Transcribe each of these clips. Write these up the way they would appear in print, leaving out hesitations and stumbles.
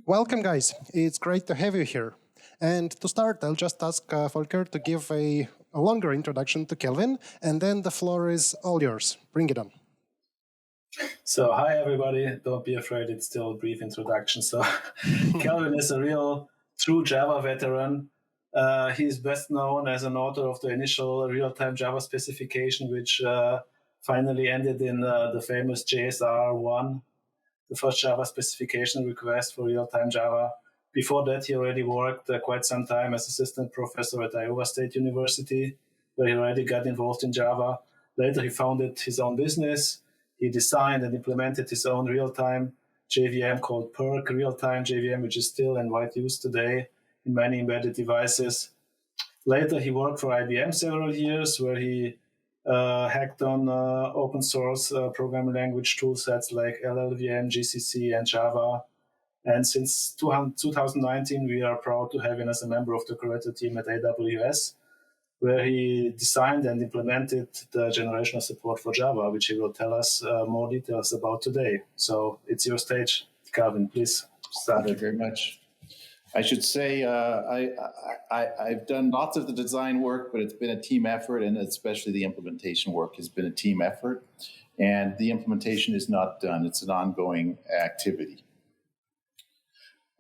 Welcome, guys. It's great to have you here. And to start, I'll just ask Volker to give a longer introduction to Kelvin, and then the floor is all yours. Bring it on. So, hi, everybody. Don't be afraid. It's still a brief introduction. So, Kelvin is a real true Java veteran. He's best known as an author of the initial real-time Java specification, which finally ended in the famous JSR1, the first Java specification request for real-time Java. Before that, he already worked quite some time as assistant professor at Iowa State University, where he already got involved in Java. Later, he founded his own business. He designed and implemented his own real-time JVM called PERC real-time JVM, which is still in wide use today in many embedded devices. Later, he worked for IBM several years, where he hacked on open source programming language toolsets like LLVM, GCC, and Java. And since 2019, we are proud to have him as a member of the curator team at AWS, where he designed and implemented the generational support for Java, which he will tell us more details about today. So it's your stage, Kelvin. Please start. Thank you very much. I should say I've done lots of the design work, but it's been a team effort, and especially the implementation work has been a team effort. And the implementation is not done. It's an ongoing activity.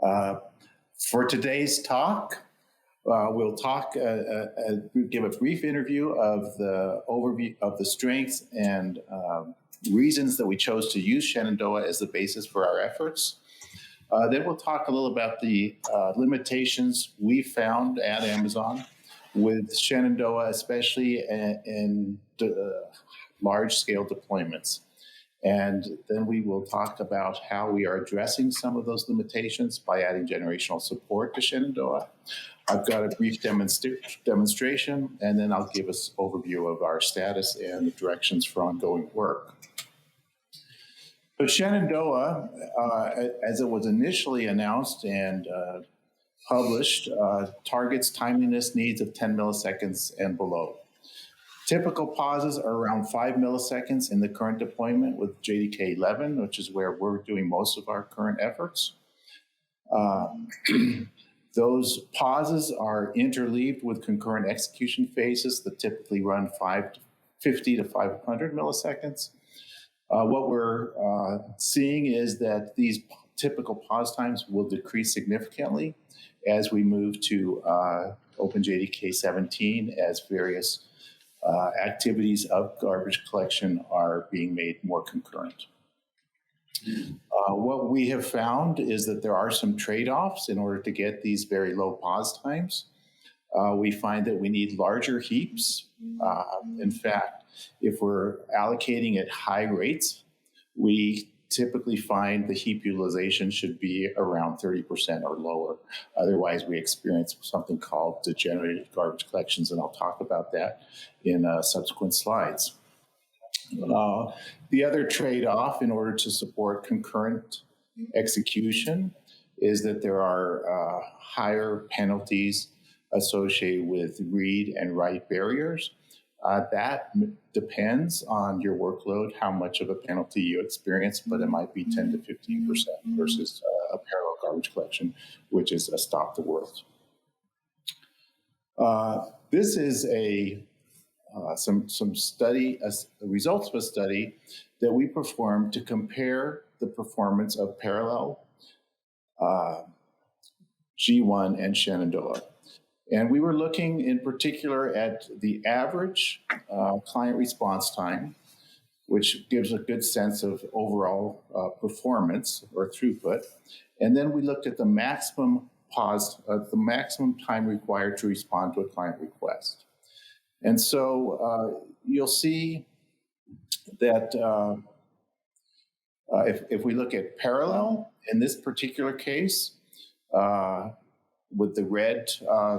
For today's talk, we'll give a brief interview of the overview of the strengths and reasons that we chose to use Shenandoah as the basis for our efforts. Then we'll talk a little about the limitations we found at Amazon with Shenandoah, especially in large-scale deployments. And then we will talk about how we are addressing some of those limitations by adding generational support to Shenandoah. I've got a brief demonstration, and then I'll give us an overview of our status and the directions for ongoing work. So Shenandoah, as it was initially announced and published, targets timeliness needs of 10 milliseconds and below. Typical pauses are around 5 milliseconds in the current deployment with JDK 11, which is where we're doing most of our current efforts. Those pauses are interleaved with concurrent execution phases that typically run 50 to 500 milliseconds. What we're seeing is that these typical pause times will decrease significantly as we move to OpenJDK 17, as various activities of garbage collection are being made more concurrent. What we have found is that there are some trade-offs in order to get these very low pause times. We find that we need larger heaps. In fact, if we're allocating at high rates, we typically find the heap utilization should be around 30% or lower. Otherwise, we experience something called degenerated garbage collections, and I'll talk about that in subsequent slides. The other trade-off in order to support concurrent execution is that there are higher penalties associated with read and write barriers. That depends on your workload, how much of a penalty you experience, but it might be 10 to 15% versus a parallel garbage collection, which is a stop the world. This is some study, results of a study that we performed to compare the performance of parallel G1 and Shenandoah. And we were looking in particular at the average client response time, which gives a good sense of overall performance or throughput. And then we looked at the maximum time required to respond to a client request. And so you'll see that if we look at parallel, in this particular case, with the red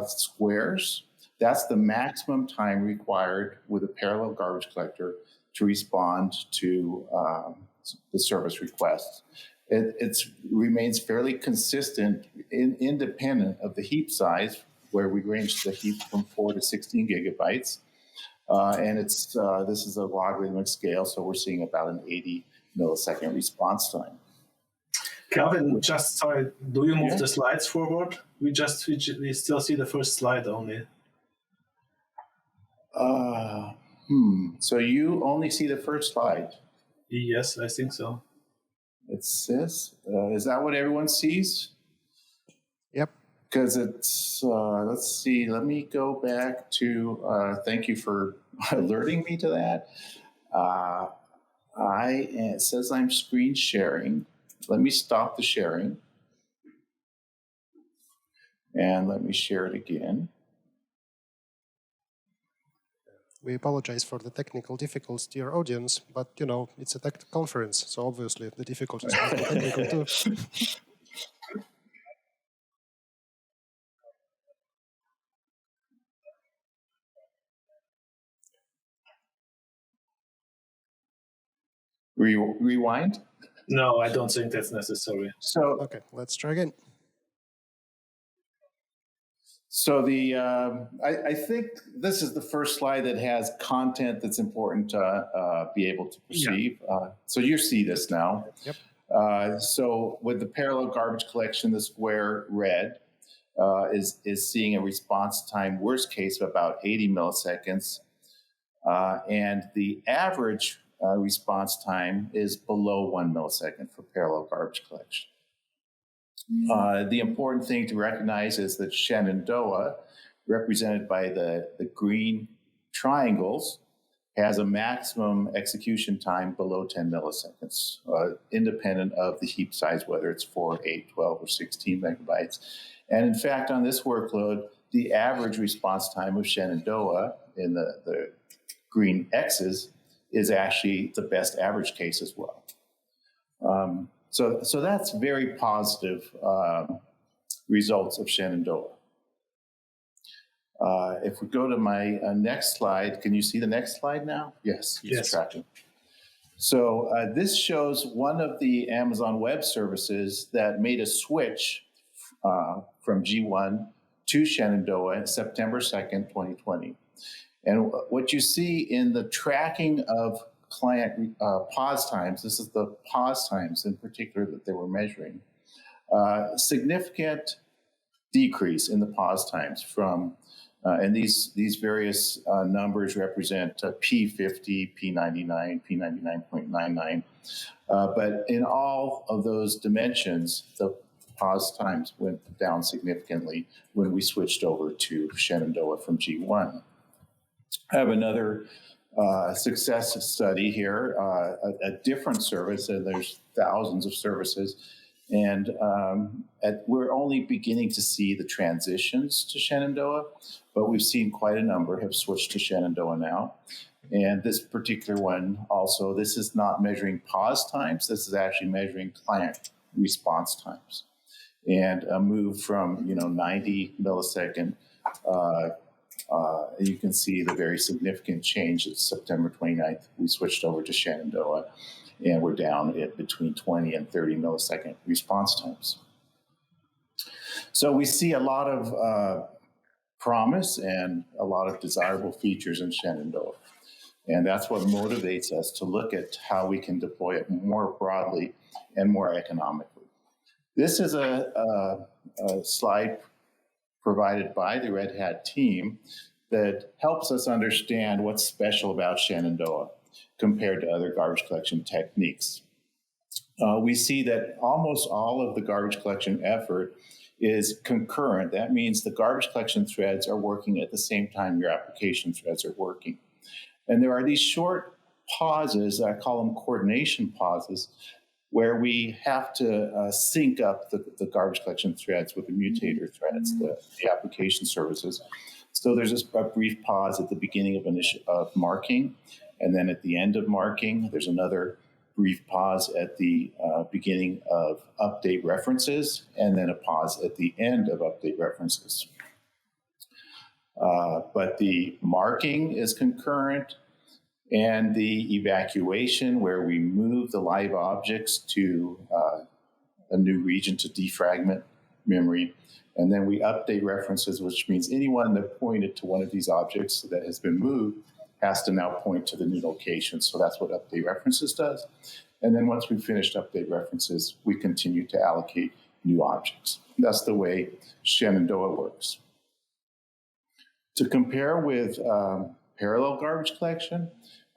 squares, that's the maximum time required with a parallel garbage collector to respond to the service request. It remains fairly consistent, independent of the heap size, where we range the heap from 4 to 16 gigabytes. And this is a logarithmic scale, so we're seeing about an 80 millisecond response time. Kelvin, just sorry, do you move the slides forward? We still see the first slide only. So you only see the first slide? Yes, I think so. It's this. Is that what everyone sees? Yep. Because it's, let's see, let me go back to, thank you for alerting me to that. It says I'm screen sharing. Let me stop the sharing. And let me share it again. We apologize for the technical difficulties to your audience, but you know, it's a tech conference, so obviously the difficulties are technical too. Rewind? No, I don't think that's necessary. So okay, let's try again. So I think this is the first slide that has content that's important to be able to perceive. Yeah. So you see this now. Yep. So with the parallel garbage collection, the square red is seeing a response time worst case of about 80 milliseconds. And the average response time is below 1 millisecond for parallel garbage collection. The important thing to recognize is that Shenandoah, represented by the green triangles, has a maximum execution time below 10 milliseconds, independent of the heap size, whether it's 4, 8, 12, or 16 megabytes. And in fact, on this workload, the average response time of Shenandoah in the green X's is actually the best average case as well. So that's very positive results of Shenandoah. If we go to my next slide, can you see the next slide now? Yes. Yes. Tracking. So this shows one of the Amazon Web Services that made a switch from G1 to Shenandoah September 2nd, 2020. And what you see in the tracking of client pause times, this is the pause times in particular that they were measuring, significant decrease in the pause times from, and these various numbers represent P50, P99, P99.99. But in all of those dimensions, the pause times went down significantly when we switched over to Shenandoah from G1. I have another success study here, a different service, and there's thousands of services. And we're only beginning to see the transitions to Shenandoah, but we've seen quite a number have switched to Shenandoah now. And this particular one also, this is not measuring pause times, this is actually measuring client response times. And a move from 90 millisecond, you can see the very significant change at September 29th. We switched over to Shenandoah, and we're down at between 20 and 30 millisecond response times. So we see a lot of promise and a lot of desirable features in Shenandoah. And that's what motivates us to look at how we can deploy it more broadly and more economically. This is a slide provided by the Red Hat team that helps us understand what's special about Shenandoah compared to other garbage collection techniques. We see that almost all of the garbage collection effort is concurrent. That means the garbage collection threads are working at the same time your application threads are working. And there are these short pauses, I call them coordination pauses, where we have to sync up the garbage collection threads with the mutator threads, the application services. So there's a brief pause at the beginning of marking, and then at the end of marking, there's another brief pause at the beginning of update references, and then a pause at the end of update references. But the marking is concurrent, and the evacuation, where we move the live objects to a new region to defragment memory. And then we update references, which means anyone that pointed to one of these objects that has been moved has to now point to the new location. So that's what update references does. And then once we've finished update references, we continue to allocate new objects. That's the way Shenandoah works. To compare with parallel garbage collection,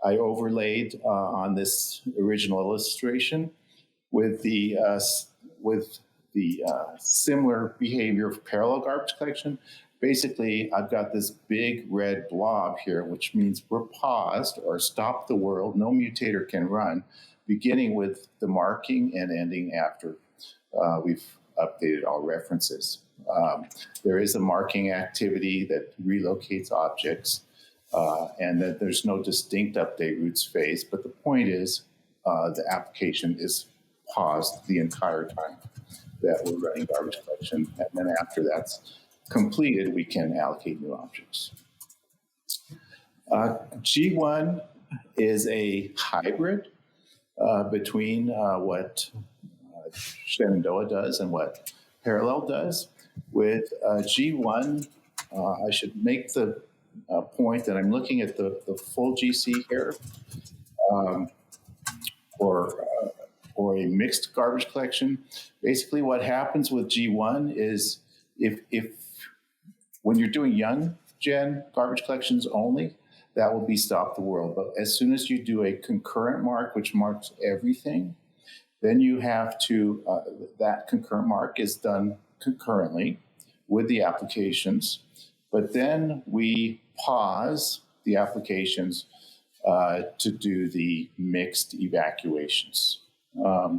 I overlaid on this original illustration with the similar behavior of parallel garbage collection. Basically, I've got this big red blob here, which means we're paused or stopped the world. No mutator can run, beginning with the marking and ending after we've updated all references. There is a marking activity that relocates objects, and that there's no distinct update routes phase. But the point is, the application is paused the entire time that we're running garbage collection. And then after that's completed, we can allocate new objects. G1 is a hybrid between what Shenandoah does and what Parallel does. With G1, I should make the point that I'm looking at the full GC here, or a mixed garbage collection. Basically, what happens with G1 is if when you're doing young gen garbage collections only, that will be stop the world. But as soon as you do a concurrent mark, which marks everything, then you have to, that concurrent mark is done concurrently with the applications. But then we pause the applications to do the mixed evacuations. I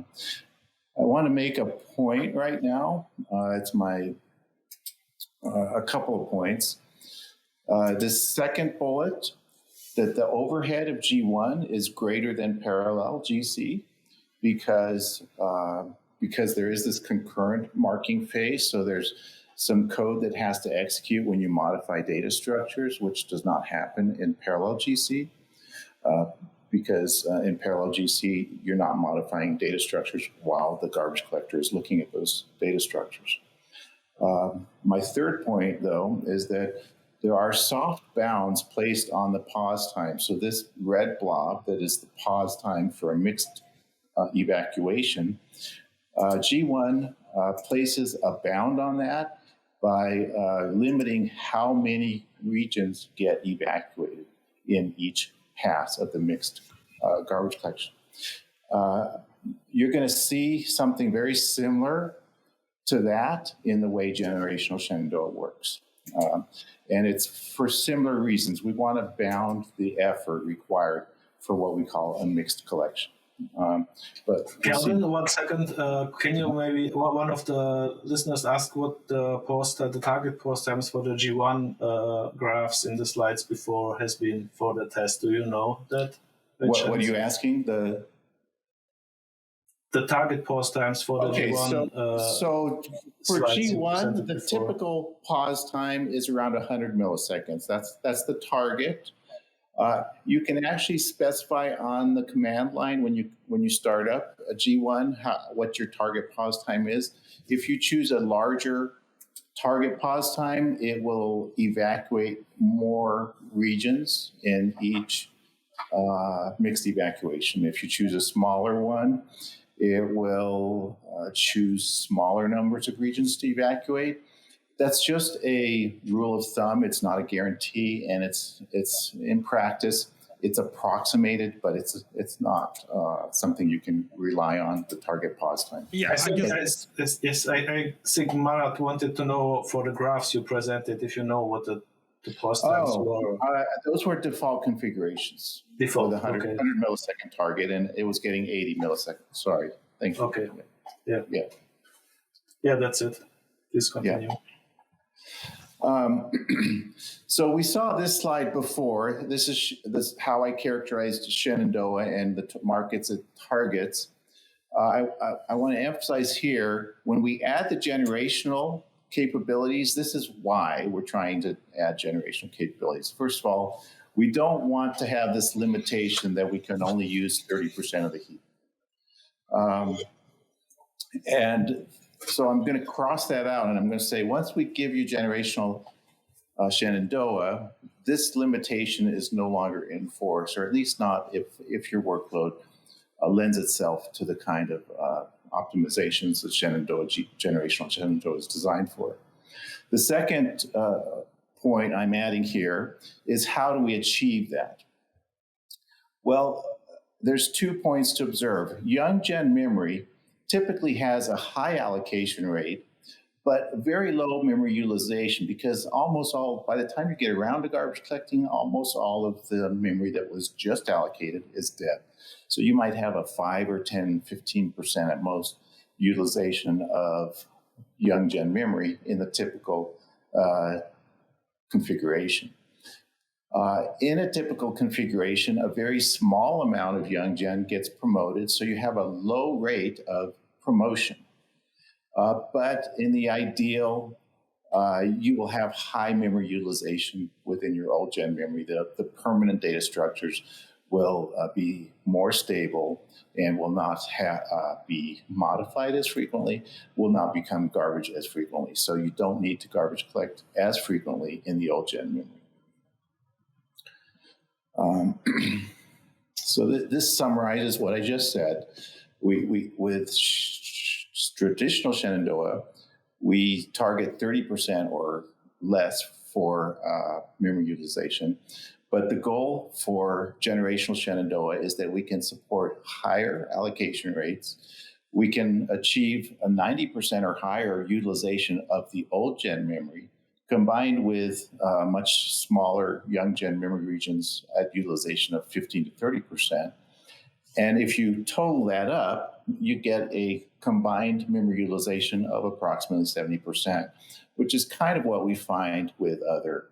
want to make a point right now. It's a couple of points. This second bullet, that the overhead of G1 is greater than parallel GC because there is this concurrent marking phase. So there's some code that has to execute when you modify data structures, which does not happen in parallel GC. Because in parallel GC, you're not modifying data structures while the garbage collector is looking at those data structures. My third point, though, is that there are soft bounds placed on the pause time. So this red blob that is the pause time for a mixed evacuation, G1 places a bound on that by limiting how many regions get evacuated in each pass of the mixed garbage collection. You're going to see something very similar to that in the way generational Shenandoah works. And it's for similar reasons. We want to bound the effort required for what we call a mixed collection. But Kelvin, 1 second. Can you maybe, one of the listeners asked what the target pause times for the G1 graphs in the slides before has been for the test. Do you know that? What are you asking? The target pause times for the G1. So for G1, the typical pause time is around 100 milliseconds. That's the target. You can actually specify on the command line when you start up a G1 what your target pause time is. If you choose a larger target pause time, it will evacuate more regions in each mixed evacuation. If you choose a smaller one, it will choose smaller numbers of regions to evacuate. That's just a rule of thumb. It's not a guarantee, and it's in practice, it's approximated, but it's not something you can rely on, the target pause time. Yeah, I think Marat wanted to know for the graphs you presented, if you know what the pause times were. Those were default configurations. Default, with 100 millisecond target, and it was getting 80 milliseconds. Sorry, thank you. Okay, yeah, that's it. Please continue. Yeah. So we saw this slide before. This is how I characterized Shenandoah and the markets and targets. I want to emphasize here, when we add the generational capabilities, this is why we're trying to add generational capabilities. First of all, we don't want to have this limitation that we can only use 30% of the heap. And so I'm going to cross that out, and I'm going to say, once we give you generational Shenandoah, this limitation is no longer in force, or at least not if your workload lends itself to the kind of optimizations that generational Shenandoah is designed for. The second point I'm adding here is how do we achieve that? Well, there's 2 points to observe. Young gen memory typically has a high allocation rate, but very low memory utilization, because by the time you get around to garbage collecting, almost all of the memory that was just allocated is dead. So you might have a 5 or 10, 15% at most utilization of young gen memory in the typical configuration. In a typical configuration, a very small amount of young gen gets promoted, so you have a low rate of promotion. But in the ideal, you will have high memory utilization within your old gen memory. The permanent data structures will be more stable and will not be modified as frequently, will not become garbage as frequently. So you don't need to garbage collect as frequently in the old gen memory. So this summarizes what I just said. With traditional Shenandoah, we target 30% or less for memory utilization. But the goal for generational Shenandoah is that we can support higher allocation rates. We can achieve a 90% or higher utilization of the old gen memory, combined with much smaller young gen memory regions at utilization of 15 to 30%. And if you total that up, you get a combined memory utilization of approximately 70%, which is kind of what we find with other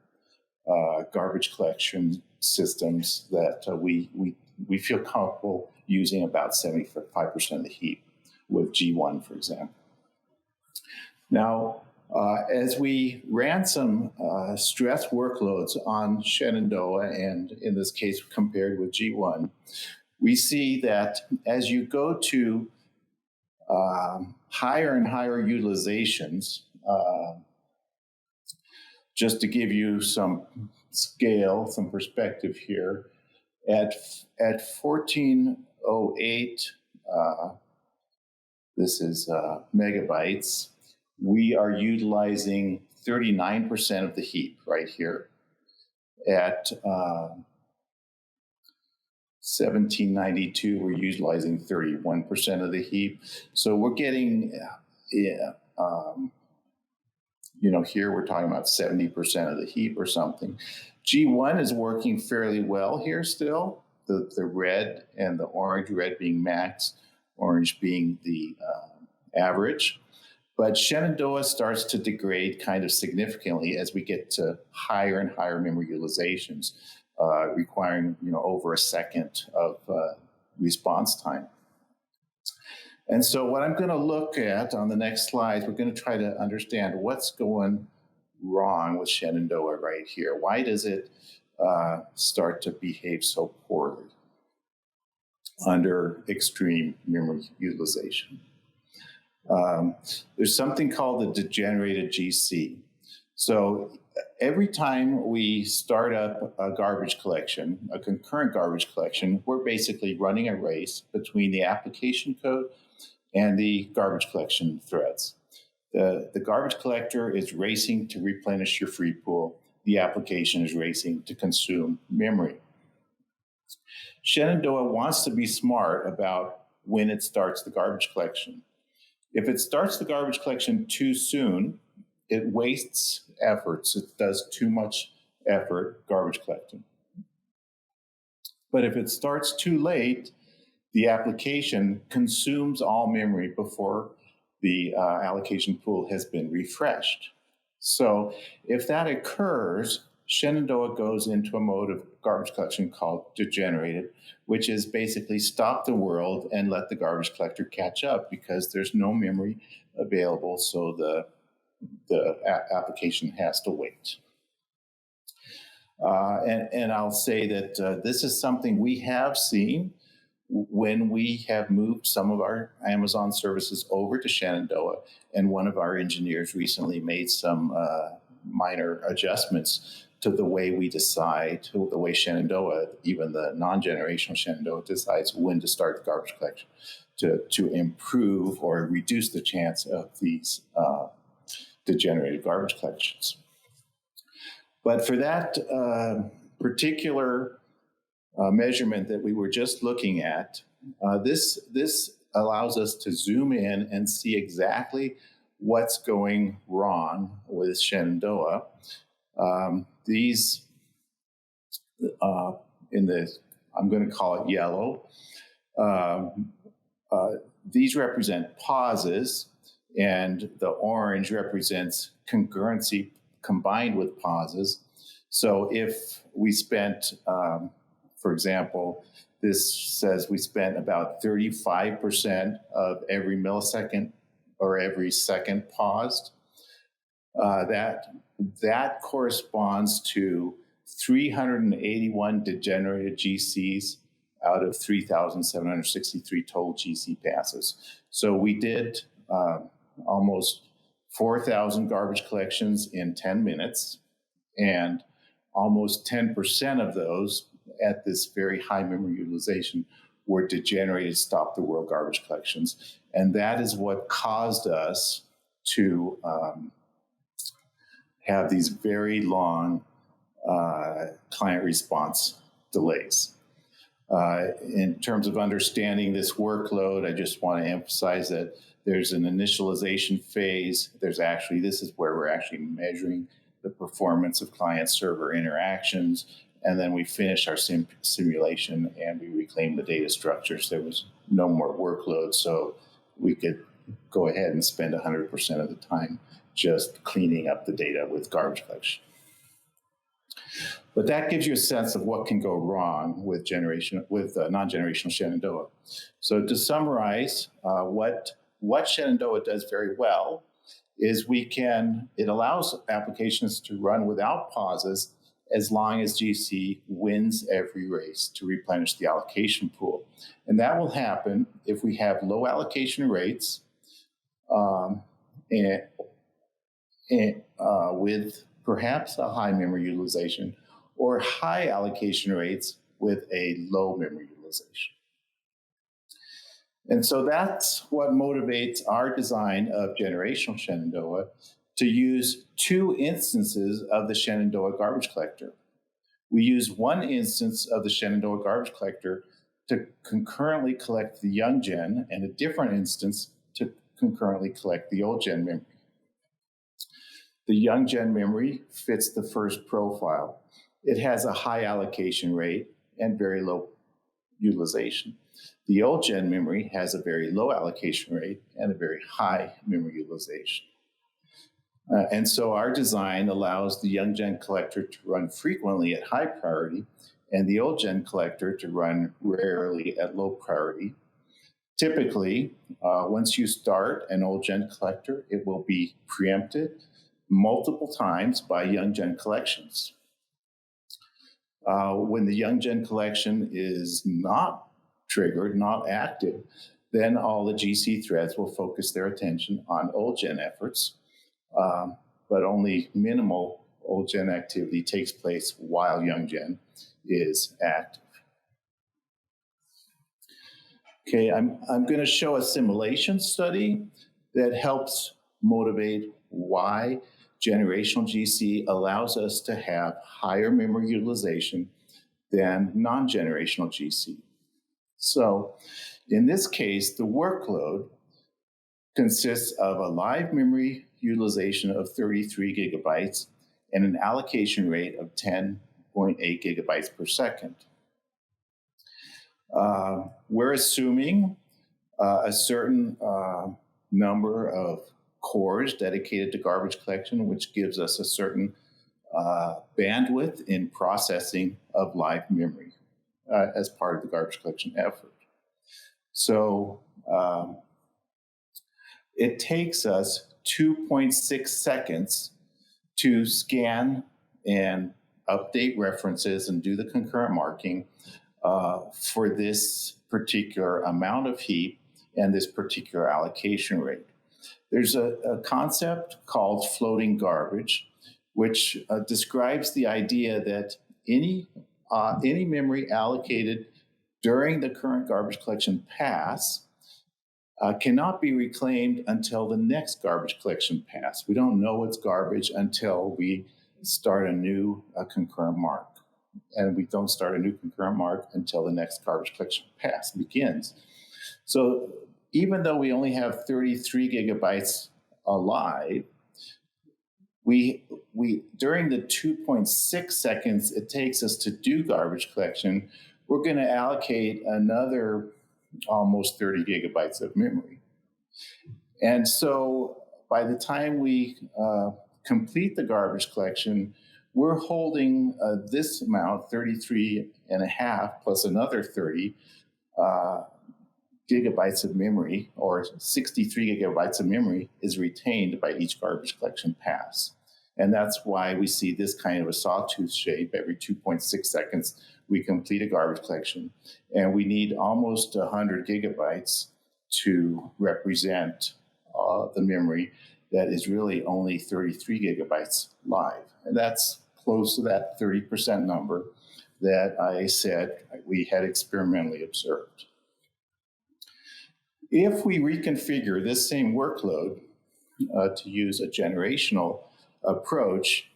garbage collection systems that we feel comfortable using about 75% of the heap with G1, for example. Now, as we ran some stress workloads on Shenandoah, and in this case compared with G1, we see that as you go to higher and higher utilizations, just to give you some scale, some perspective here, at 1408, this is megabytes, we are utilizing 39% of the heap right here. At 1792, we're utilizing 31% of the heap. So we're getting, here we're talking about 70% of the heap or something. G1 is working fairly well here still, the red and the orange, red being max, orange being the average. But Shenandoah starts to degrade kind of significantly as we get to higher and higher memory utilizations, requiring over a second of response time. And so what I'm going to look at on the next slide, we're going to try to understand what's going wrong with Shenandoah right here. Why does it start to behave so poorly under extreme memory utilization? There's something called the Degenerated Gc. So every time we start up a garbage collection, a concurrent garbage collection, we're basically running a race between the application code and the garbage collection threads. The garbage collector is racing to replenish your free pool. The application is racing to consume memory. Shenandoah wants to be smart about when it starts the garbage collection. If it starts the garbage collection too soon, it wastes efforts. It does too much effort garbage collecting. But if it starts too late, the application consumes all memory before the allocation pool has been refreshed. So if that occurs, Shenandoah goes into a mode of garbage collection called degenerated, which is basically stop the world and let the garbage collector catch up because there's no memory available, so the application has to wait. And I'll say that this is something we have seen when we have moved some of our Amazon services over to Shenandoah, and one of our engineers recently made some minor adjustments to the way we decide, to the way Shenandoah, even the non-generational Shenandoah, decides when to start the garbage collection to improve or reduce the chance of these degenerated garbage collections. But for that particular measurement that we were just looking at, this allows us to zoom in and see exactly what's going wrong with Shenandoah. These, I'm going to call it yellow, these represent pauses, and the orange represents concurrency combined with pauses. So if we spent, for example, this says we spent about 35% of every millisecond or every second paused. That corresponds to 381 degenerated GCs out of 3,763 total GC passes. So we did almost 4,000 garbage collections in 10 minutes, and almost 10% of those at this very high memory utilization were degenerated stop-the-world garbage collections. And that is what caused us to have these very long client response delays. In terms of understanding this workload, I just want to emphasize that there's an initialization phase. This is where we're actually measuring the performance of client-server interactions. And then we finish our simulation and we reclaim the data structures. There was no more workload, so we could go ahead and spend 100% of the time just cleaning up the data with garbage collection. But that gives you a sense of what can go wrong with non-generational Shenandoah. So to summarize, what Shenandoah does very well is it allows applications to run without pauses as long as GC wins every race to replenish the allocation pool. And that will happen if we have low allocation rates with perhaps a high memory utilization, or high allocation rates with a low memory utilization. And so that's what motivates our design of generational Shenandoah to use two instances of the Shenandoah garbage collector. We use one instance of the Shenandoah garbage collector to concurrently collect the young gen, and a different instance to concurrently collect the old gen memory. The young gen memory fits the first profile. It has a high allocation rate and very low utilization. The old gen memory has a very low allocation rate and a very high memory utilization. And so our design allows the young gen collector to run frequently at high priority and the old gen collector to run rarely at low priority. Typically, once you start an old gen collector, it will be preempted multiple times by young gen collections. When the young gen collection is not triggered, not active, then all the GC threads will focus their attention on old gen efforts, but only minimal old gen activity takes place while young gen is active. Okay, I'm going to show a simulation study that helps motivate why generational GC allows us to have higher memory utilization than non-generational GC. So in this case, the workload consists of a live memory utilization of 33 gigabytes and an allocation rate of 10.8 gigabytes per second. We're assuming a certain number of cores dedicated to garbage collection, which gives us a certain bandwidth in processing of live memory as part of the garbage collection effort. So it takes us 2.6 seconds to scan and update references and do the concurrent marking for this particular amount of heap and this particular allocation rate. There's a concept called floating garbage, which describes the idea that any memory allocated during the current garbage collection pass cannot be reclaimed until the next garbage collection pass. We don't know it's garbage until we start a new concurrent mark. And we don't start a new concurrent mark until the next garbage collection pass begins. So even though we only have 33 gigabytes alive, we during the 2.6 seconds it takes us to do garbage collection, we're going to allocate another almost 30 gigabytes of memory. And so by the time we complete the garbage collection, we're holding this amount, 33 and a half plus another 30 gigabytes of memory, or 63 gigabytes of memory is retained by each garbage collection pass. And that's why we see this kind of a sawtooth shape. Every 2.6 seconds, we complete a garbage collection. And we need almost 100 gigabytes to represent the memory that is really only 33 gigabytes live. And that's close to that 30% number that I said we had experimentally observed. If we reconfigure this same workload to use a generational approach,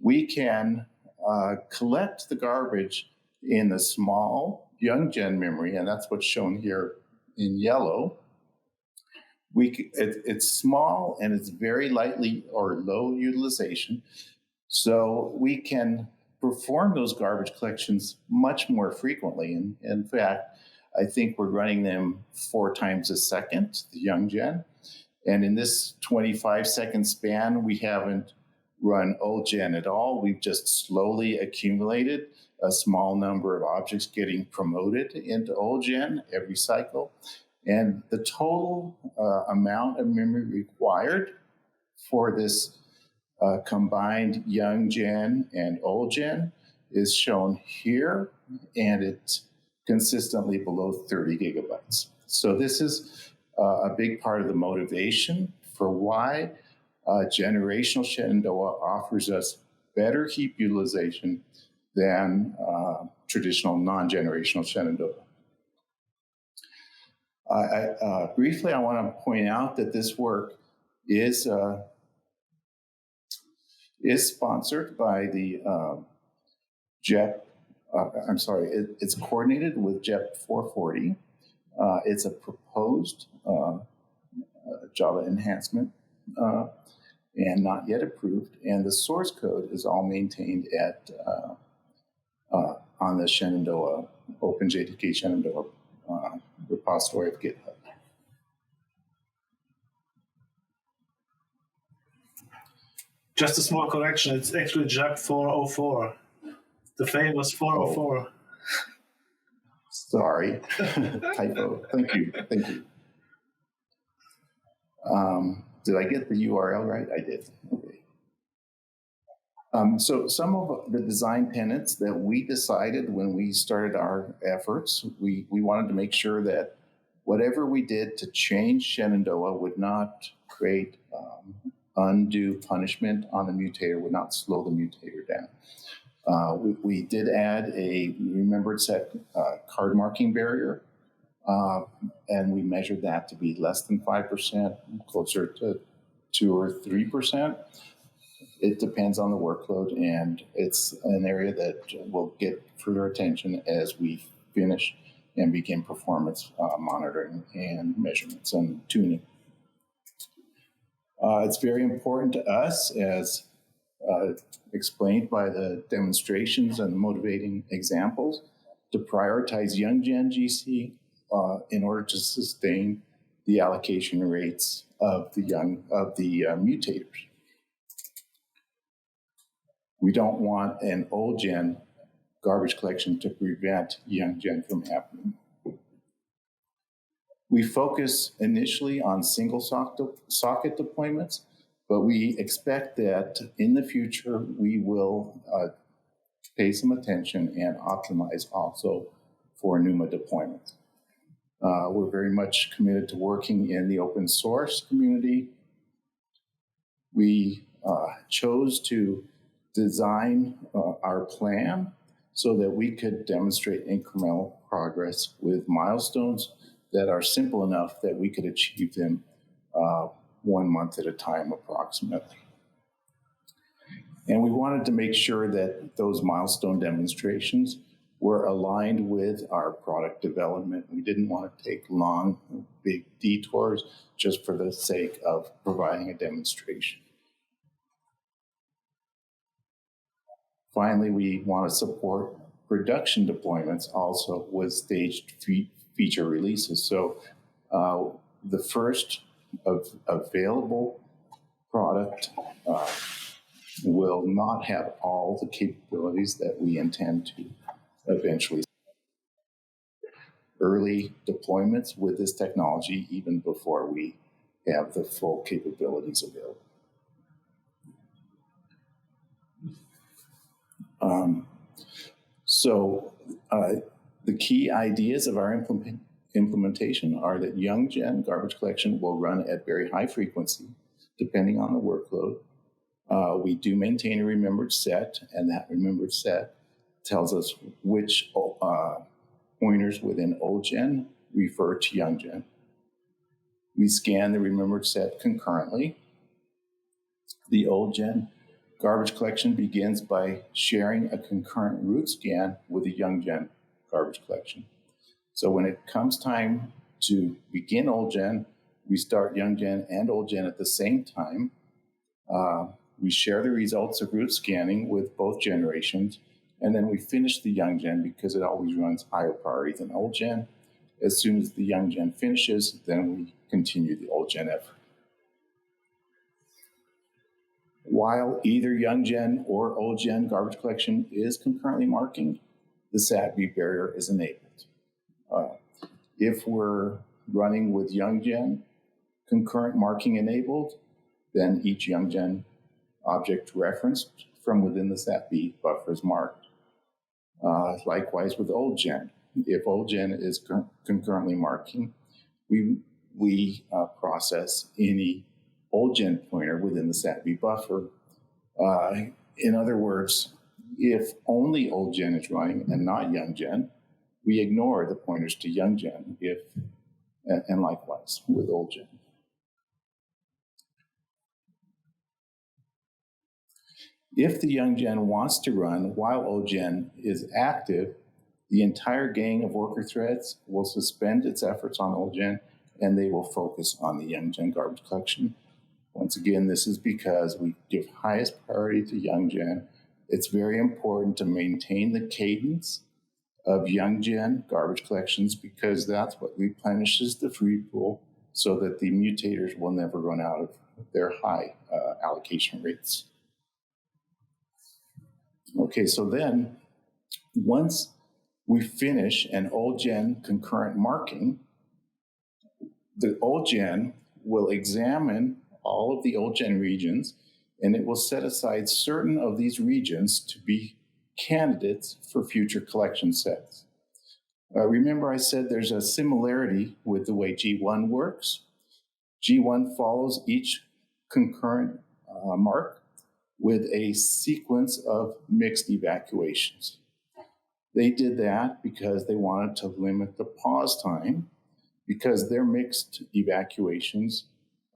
we can collect the garbage in the small young gen memory, and that's what's shown here in yellow. It's small and it's very lightly or low utilization, so we can perform those garbage collections much more frequently. And in fact, I think we're running them 4 times a second, the young gen. And in this 25-second span, we haven't run old gen at all. We've just slowly accumulated a small number of objects getting promoted into old gen every cycle. And the total amount of memory required for this combined young gen and old gen is shown here, and it's consistently below 30 gigabytes. So this is a big part of the motivation for why generational Shenandoah offers us better heap utilization than traditional non-generational Shenandoah. Briefly, I want to point out that this work is sponsored by the JEP. It's coordinated with JEP 440. It's a proposed Java enhancement and not yet approved. And the source code is all maintained at on the Shenandoah, OpenJDK Shenandoah repository of GitHub. Just a small correction. It's actually JEP 404. The famous 404. Oh. Sorry, typo. Thank you. Did I get the URL right? I did. Okay. So some of the design tenets that we decided when we started our efforts, we wanted to make sure that whatever we did to change Shenandoah would not create undue punishment on the mutator, would not slow the mutator down. We did add a remembered set card marking barrier, and we measured that to be less than 5%, closer to 2 or 3%. It depends on the workload, and it's an area that will get further attention as we finish and begin performance monitoring and measurements and tuning. It's very important to us, as explained by the demonstrations and the motivating examples, to prioritize young gen GC in order to sustain the allocation rates of the mutators. We don't want an old gen garbage collection to prevent young gen from happening. We focus initially on single socket deployments, but we expect that in the future we will pay some attention and optimize also for NUMA deployments. We're very much committed to working in the open source community. We chose to design our plan so that we could demonstrate incremental progress with milestones that are simple enough that we could achieve them 1 month at a time approximately. And we wanted to make sure that those milestone demonstrations were aligned with our product development. We didn't want to take long, big detours just for the sake of providing a demonstration. Finally, we want to support production deployments also with staged feature releases. So the first available product will not have all the capabilities that we intend to eventually. Early deployments with this technology even before we have the full capabilities available. The key ideas of our implementation are that young gen garbage collection will run at very high frequency, depending on the workload. We do maintain a remembered set, and that remembered set tells us which pointers within old gen refer to young gen. We scan the remembered set concurrently. The old gen garbage collection begins by sharing a concurrent root scan with a young gen garbage collection. So when it comes time to begin old gen, we start young gen and old gen at the same time. We share the results of root scanning with both generations, and then we finish the young gen because it always runs higher priority than old gen. As soon as the young gen finishes, then we continue the old gen effort. While either young gen or old gen garbage collection is concurrently marking, the SATB barrier is enabled. If we're running with young gen, concurrent marking enabled, then each young gen object referenced from within the SATB buffer is marked. Likewise with old gen. If old gen is concurrently marking, we process any old gen pointer within the SATB buffer. In other words, if only old gen is running and not young gen, we ignore the pointers to young gen, and likewise with old gen. If the young gen wants to run while old gen is active, the entire gang of worker threads will suspend its efforts on old gen, and they will focus on the young gen garbage collection. Once again, this is because we give highest priority to young gen. It's very important to maintain the cadence of young gen garbage collections because that's what replenishes the free pool so that the mutators will never run out of their high allocation rates. Okay, so then once we finish an old gen concurrent marking, the old gen will examine all of the old gen regions, and it will set aside certain of these regions to be candidates for future collection sets. Remember I said there's a similarity with the way G1 works. G1 follows each concurrent mark with a sequence of mixed evacuations. They did that because they wanted to limit the pause time because their mixed evacuations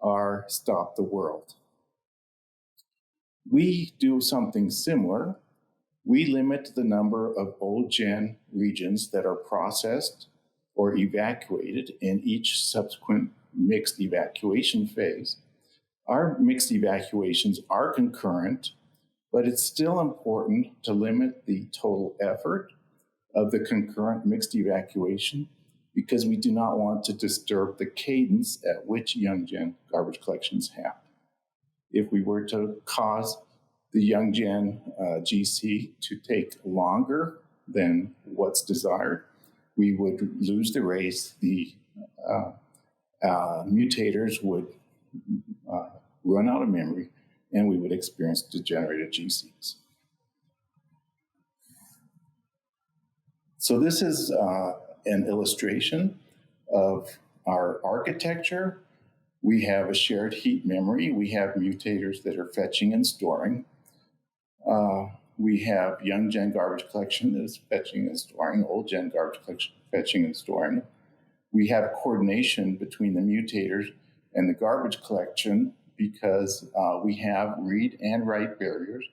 are stop the world. We do something similar. We limit the number of old gen regions that are processed or evacuated in each subsequent mixed evacuation phase. Our mixed evacuations are concurrent, but it's still important to limit the total effort of the concurrent mixed evacuation because we do not want to disturb the cadence at which young gen garbage collections happen. If we were to cause the young gen GC to take longer than what's desired, we would lose the race. The mutators would run out of memory, and we would experience degenerated GCs. So this is an illustration of our architecture. We have a shared heap memory. We have mutators that are fetching and storing. We have young gen garbage collection that is fetching and storing, old gen garbage collection fetching and storing. We have coordination between the mutators and the garbage collection because we have read and write barriers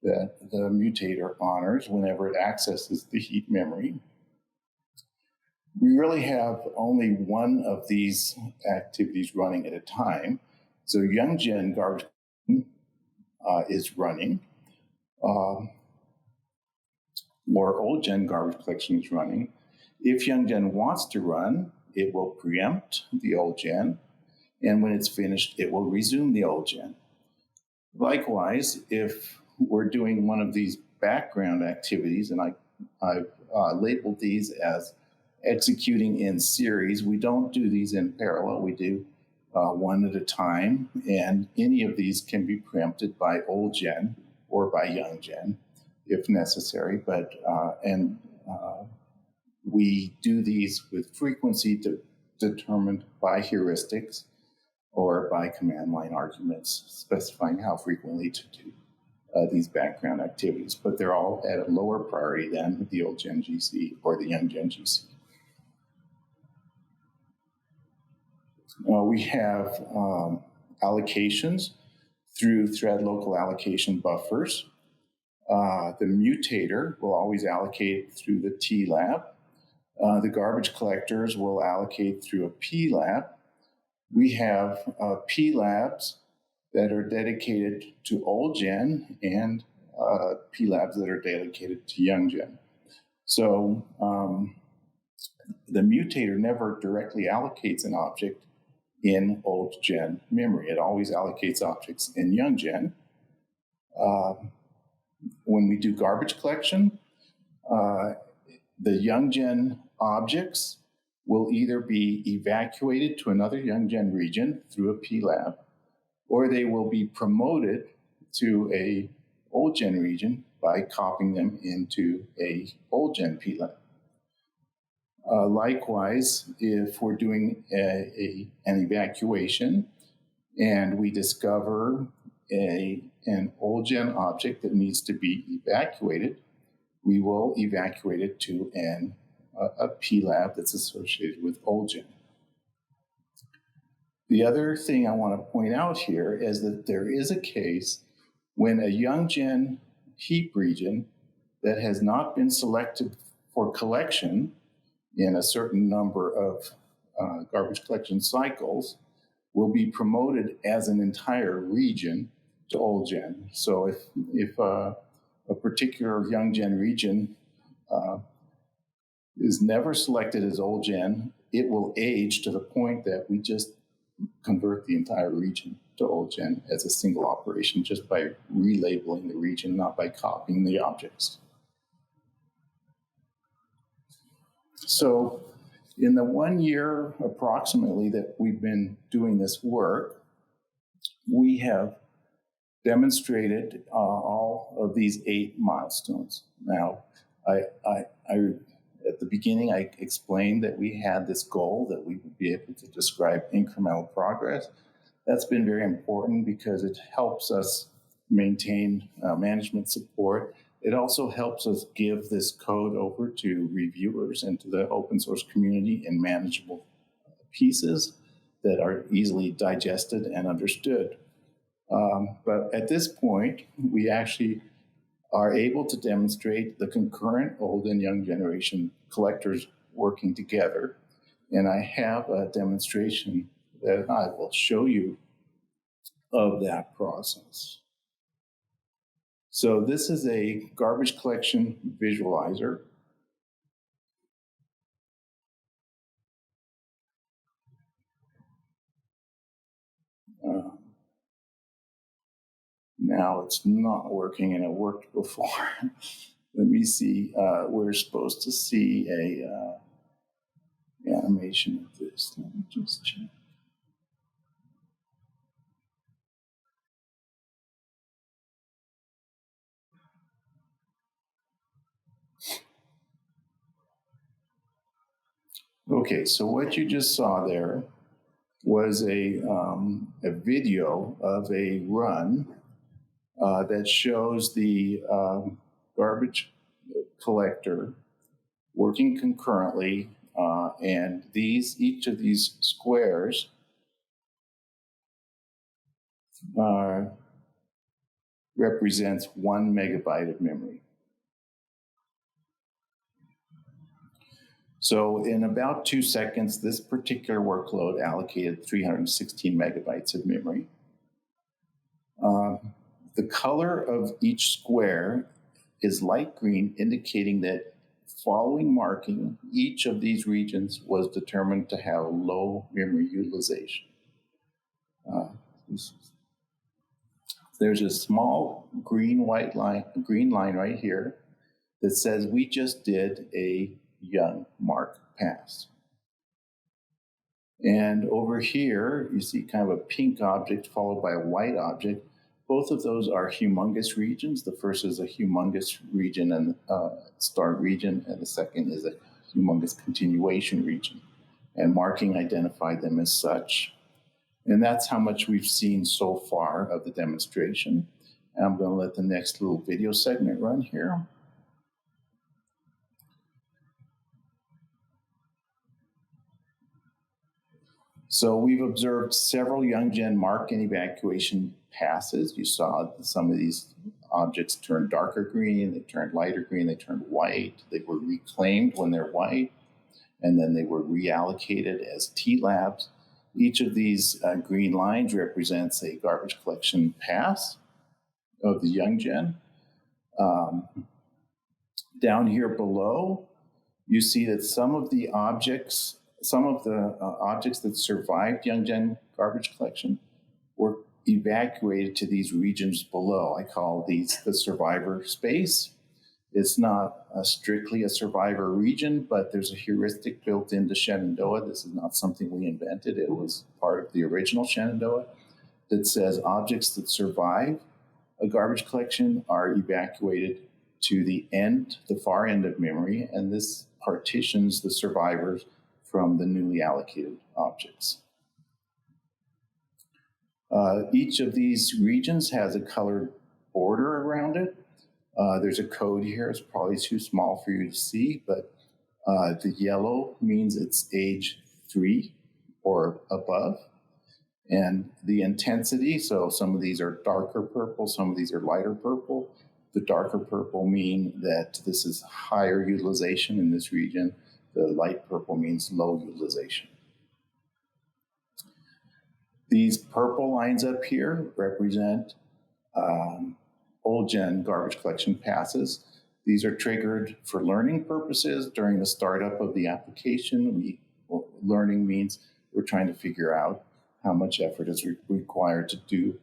that the mutator honors whenever it accesses the heap memory. We really have only one of these activities running at a time. So young gen garbage is running, or old gen garbage collection is running. If young gen wants to run, it will preempt the old gen, and when it's finished, it will resume the old gen. Likewise, if we're doing one of these background activities, and I've labeled these as executing in series, we don't do these in parallel, we do one at a time, and any of these can be preempted by old gen or by young gen if necessary, but we do these with frequency determined by heuristics or by command line arguments specifying how frequently to do these background activities, but they're all at a lower priority than the old gen GC or the young gen GC. We have allocations through thread local allocation buffers. The mutator will always allocate through the TLAB. The garbage collectors will allocate through a PLAB. We have PLABs that are dedicated to old gen and PLABs that are dedicated to young gen. So the mutator never directly allocates an object in old gen memory. It always allocates objects in young gen. When we do garbage collection, the young gen objects will either be evacuated to another young gen region through a PLAB, or they will be promoted to a old gen region by copying them into a old gen PLAB. Likewise, if we're doing an evacuation and we discover an old gen object that needs to be evacuated, we will evacuate it to a PLAB that's associated with old gen. The other thing I want to point out here is that there is a case when a young gen heap region that has not been selected for collection in a certain number of garbage collection cycles will be promoted as an entire region to old gen. So if a particular young gen region is never selected as old gen, it will age to the point that we just convert the entire region to old gen as a single operation just by relabeling the region, not by copying the objects. So in the 1 year approximately that we've been doing this work, we have demonstrated all of these 8 milestones. Now, at the beginning, I explained that we had this goal that we would be able to describe incremental progress. That's been very important because it helps us maintain management support. It also helps us give this code over to reviewers and to the open source community in manageable pieces that are easily digested and understood. But at this point, we actually are able to demonstrate the concurrent old and young generation collectors working together. And I have a demonstration that I will show you of that process. So this is a garbage collection visualizer. Now it's not working, and it worked before. Let me see. We're supposed to see a animation of this. Let me just check. Okay, so what you just saw there was a video of a run that shows the garbage collector working concurrently, and each of these squares represents 1 megabyte of memory. So in about 2 seconds, this particular workload allocated 316 megabytes of memory. The color of each square is light green, indicating that following marking, each of these regions was determined to have low memory utilization. There's a small green line right here that says we just did a young mark pass. And over here, you see kind of a pink object followed by a white object. Both of those are humongous regions. The first is a humongous region and start region, and the second is a humongous continuation region. And marking identified them as such. And that's how much we've seen so far of the demonstration. And I'm going to let the next little video segment run here. So we've observed several young-gen mark and evacuation passes. You saw some of these objects turn darker green, they turned lighter green, they turned white. They were reclaimed when they're white, and then they were reallocated as T-labs. Each of these green lines represents a garbage collection pass of the young-gen. Down here below, you see that some of the objects that survived young-gen garbage collection were evacuated to these regions below. I call these the survivor space. It's not strictly a survivor region, but there's a heuristic built into Shenandoah. This is not something we invented. It was part of the original Shenandoah that says objects that survive a garbage collection are evacuated to the far end of memory, and this partitions the survivors from the newly allocated objects. Each of these regions has a colored border around it. There's a code here. It's probably too small for you to see, but the yellow means it's age 3 or above. And the intensity, so some of these are darker purple, some of these are lighter purple. The darker purple mean that this is higher utilization in this region. The light purple means low utilization. These purple lines up here represent old-gen garbage collection passes. These are triggered for learning purposes during the startup of the application. Learning means we're trying to figure out how much effort is required to do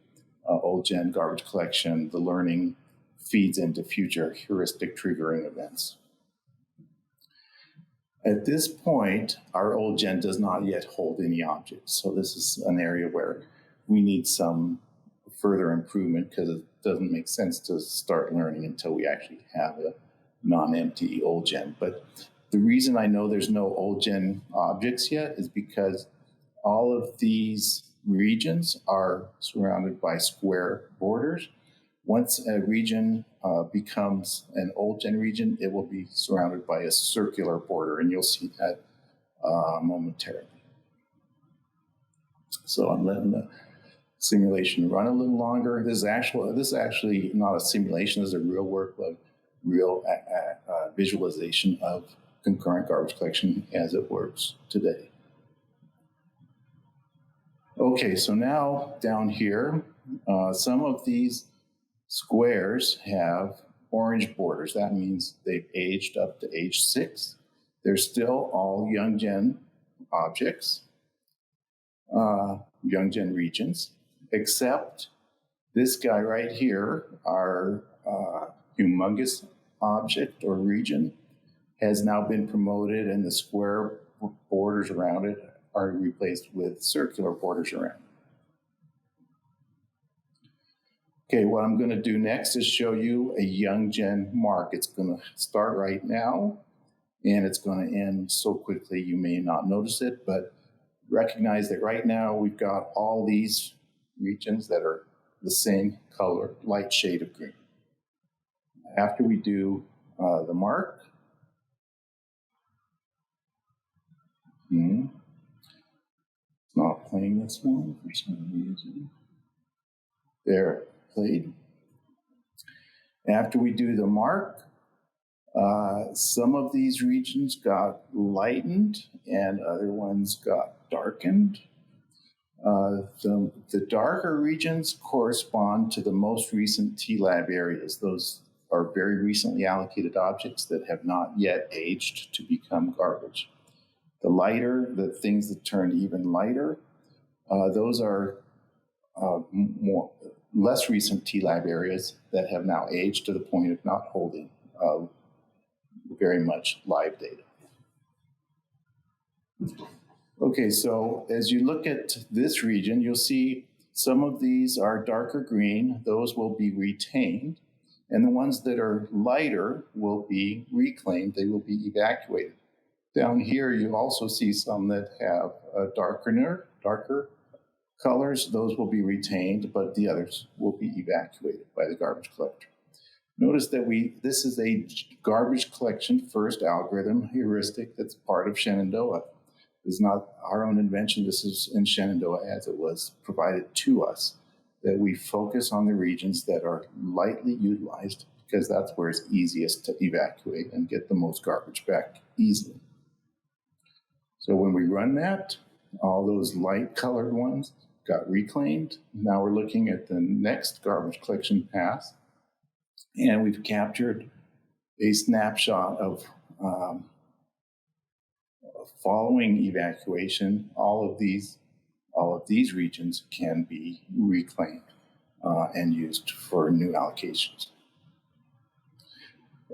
old-gen garbage collection. The learning feeds into future heuristic triggering events. At this point, our old gen does not yet hold any objects. So this is an area where we need some further improvement because it doesn't make sense to start learning until we actually have a non-empty old gen. But the reason I know there's no old gen objects yet is because all of these regions are surrounded by square borders. Once a region becomes an old gen region, it will be surrounded by a circular border, and you'll see that momentarily. So I'm letting the simulation run a little longer. This is actually not a simulation. This is a real workload, real visualization of concurrent garbage collection as it works today. Okay, so now down here, some of these squares have orange borders. That means they've aged up to age 6. They're still all young gen objects, young gen regions, except this guy right here, our humongous object or region, has now been promoted, and the square borders around it are replaced with circular borders around it. Okay, what I'm going to do next is show you a young gen mark. It's going to start right now, and it's going to end so quickly you may not notice it, but recognize that right now we've got all these regions that are the same color, light shade of green. After we do the mark, it's not playing this one for some reason. There, played. After we do the mark, some of these regions got lightened and other ones got darkened. The darker regions correspond to the most recent TLab areas. Those are very recently allocated objects that have not yet aged to become garbage. The lighter, the things that turned even lighter, those are less recent TLab areas that have now aged to the point of not holding very much live data. Okay, so as you look at this region, you'll see some of these are darker green. Those will be retained. And the ones that are lighter will be reclaimed. They will be evacuated. Down here, you also see some that have darker colors. Those will be retained, but the others will be evacuated by the garbage collector. Notice that this is a garbage collection first algorithm heuristic that's part of Shenandoah. This is not our own invention. This is in Shenandoah as it was provided to us, that we focus on the regions that are lightly utilized because that's where it's easiest to evacuate and get the most garbage back easily. So when we run that, all those light colored ones got reclaimed. Now we're looking at the next garbage collection pass, and we've captured a snapshot of following evacuation. All of these regions can be reclaimed and used for new allocations.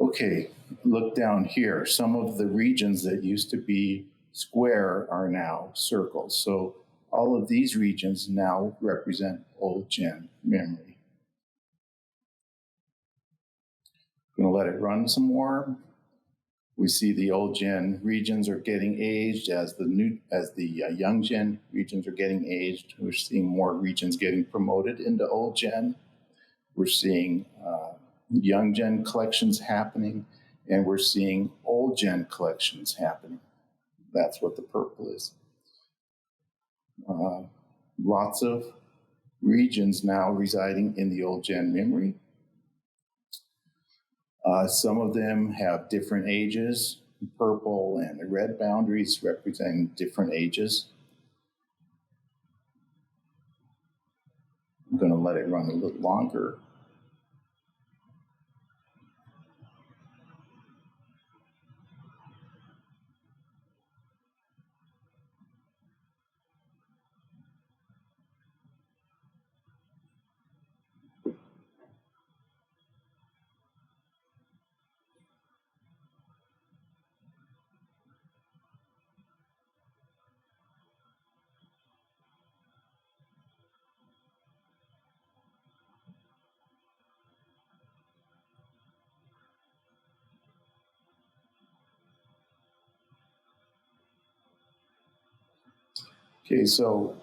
Okay, look down here. Some of the regions that used to be square are now circles. So all of these regions now represent old gen memory. I'm going to let it run some more. We see the old gen regions are getting aged as the young gen regions are getting aged. We're seeing more regions getting promoted into old gen. We're seeing young gen collections happening, and we're seeing old gen collections happening. That's what the purple is. Lots of regions now residing in the old gen memory. Some of them have different ages, purple and the red boundaries representing different ages. I'm going to let it run a little longer. Okay, so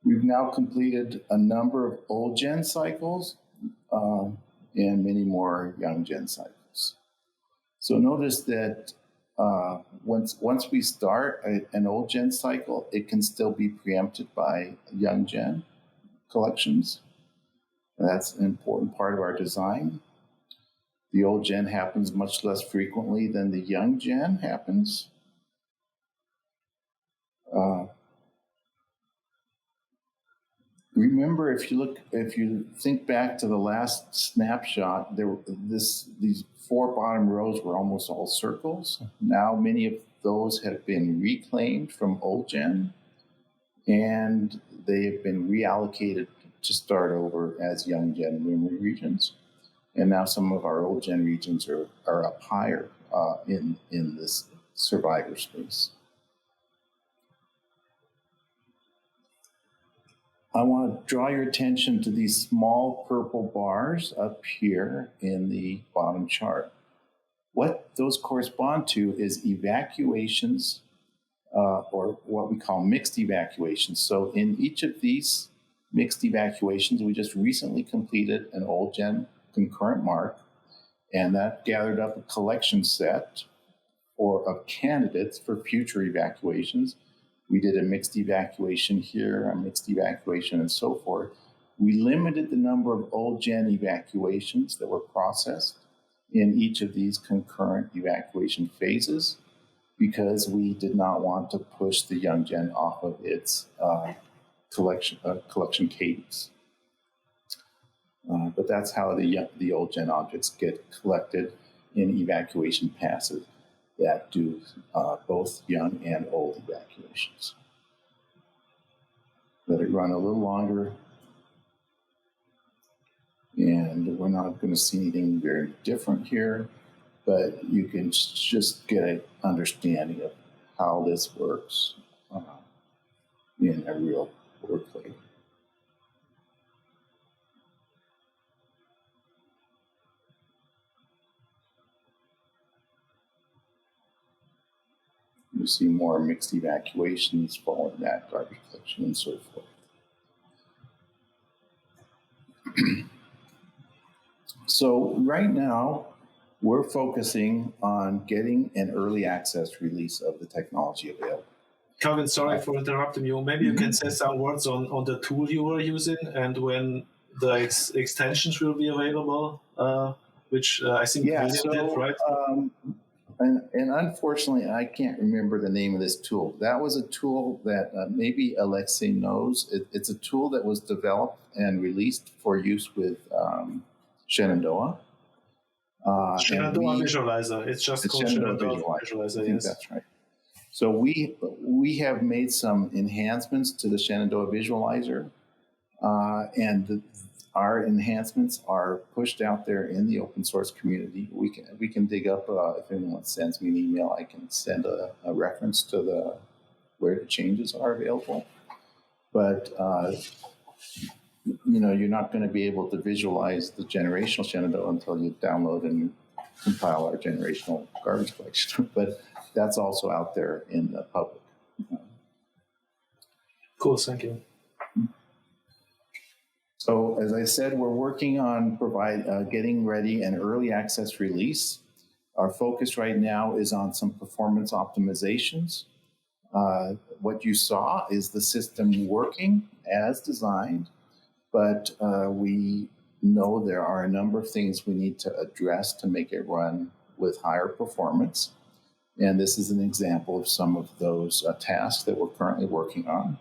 we've now completed a number of old gen cycles and many more young gen cycles. So notice that once we start an old gen cycle, it can still be preempted by young gen collections. That's an important part of our design. The old gen happens much less frequently than the young gen happens. Remember, if you think back to the last snapshot, these four bottom rows were almost all circles. Now many of those have been reclaimed from old gen, and they have been reallocated to start over as young gen memory regions. And now some of our old gen regions are up higher in this survivor space. I want to draw your attention to these small purple bars up here in the bottom chart. What those correspond to is evacuations, or what we call mixed evacuations. So in each of these mixed evacuations. We just recently completed an old gen concurrent mark, and that gathered up a collection set of candidates for future evacuations. We did a mixed evacuation here, a mixed evacuation, and so forth. We limited the number of old gen evacuations that were processed in each of these concurrent evacuation phases because we did not want to push the young gen off of its collection cadence. But that's how the old gen objects get collected in evacuation passes that do both young and old evacuations. Let it run a little longer. And we're not going to see anything very different here, but you can just get an understanding of how this works in a real workload. You see more mixed evacuations following that garbage collection and so forth. So right now, we're focusing on getting an early access release of the technology available. Kelvin, sorry for interrupting you. Maybe you can say some words on the tool you were using and when the extensions will be available, which I think William did, right? And unfortunately, I can't remember the name of this tool. That was a tool that maybe Alexei knows. It's a tool that was developed and released for use with Shenandoah. Shenandoah Visualizer. It's just called Shenandoah Visualizer. I think that's right. So we have made some enhancements to the Shenandoah Visualizer, and our enhancements are pushed out there in the open source community. We can dig up, if anyone sends me an email, I can send a reference to where the changes are available. But you're not going to be able to visualize the generational Shenandoah until you download and compile our generational garbage collection. But that's also out there in the public. Cool, thank you. So as I said, we're working on getting ready an early access release. Our focus right now is on some performance optimizations. What you saw is the system working as designed, but we know there are a number of things we need to address to make it run with higher performance. And this is an example of some of those tasks that we're currently working on.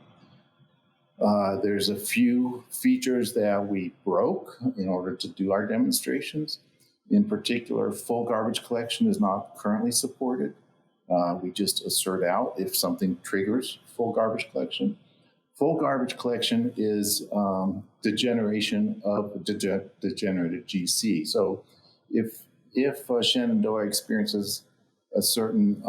There's a few features that we broke in order to do our demonstrations. In particular, full garbage collection is not currently supported. We just assert out if something triggers full garbage collection. Full garbage collection is the generation of degenerated GC. So if Shenandoah experiences a certain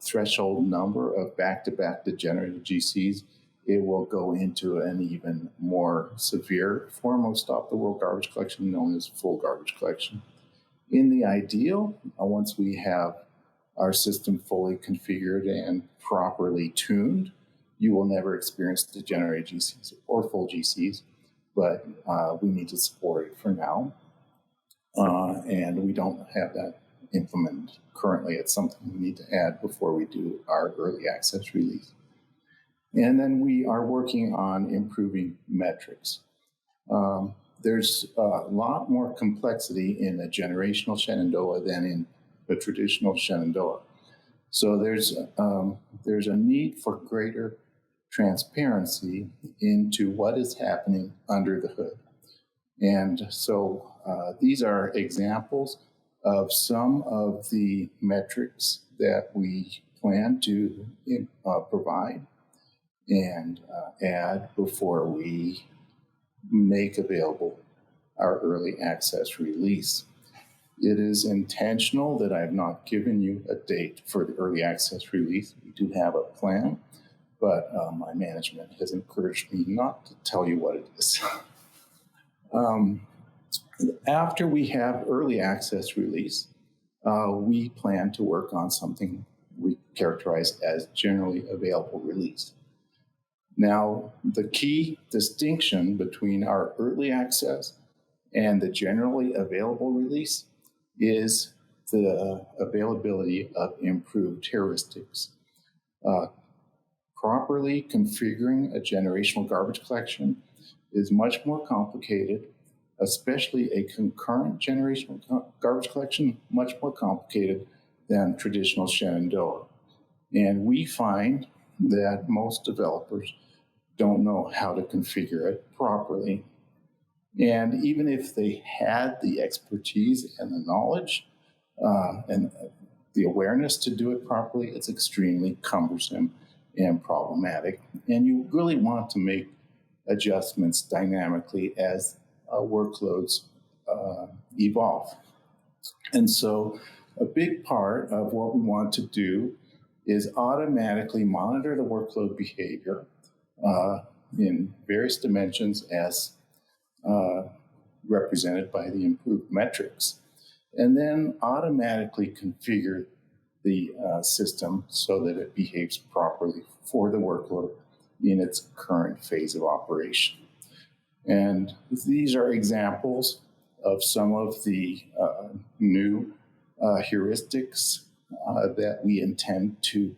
threshold number of back-to-back degenerated GCs, it will go into an even more severe form of stop-the-world garbage collection known as full garbage collection. In the ideal, once we have our system fully configured and properly tuned, you will never experience degenerated GCs or full GCs, but we need to support it for now. And we don't have that implemented currently. It's something we need to add before we do our early access release. And then we are working on improving metrics. There's a lot more complexity in a generational Shenandoah than in a traditional Shenandoah. So there's a need for greater transparency into what is happening under the hood. And so these are examples of some of the metrics that we plan to provide and add before we make available our early access release. It is intentional that I have not given you a date for the early access release. We do have a plan, but my management has encouraged me not to tell you what it is. After we have early access release, we plan to work on something we characterize as generally available release. Now, the key distinction between our early access and the generally available release is the availability of improved heuristics. Properly configuring a generational garbage collection is much more complicated, especially a concurrent generational garbage collection, much more complicated than traditional Shenandoah. And we find that most developers don't know how to configure it properly. And even if they had the expertise and the knowledge and the awareness to do it properly, it's extremely cumbersome and problematic. And you really want to make adjustments dynamically as workloads evolve. And so a big part of what we want to do is automatically monitor the workload behavior in various dimensions as represented by the improved metrics, and then automatically configure the system so that it behaves properly for the workload in its current phase of operation. And these are examples of some of the new heuristics that we intend to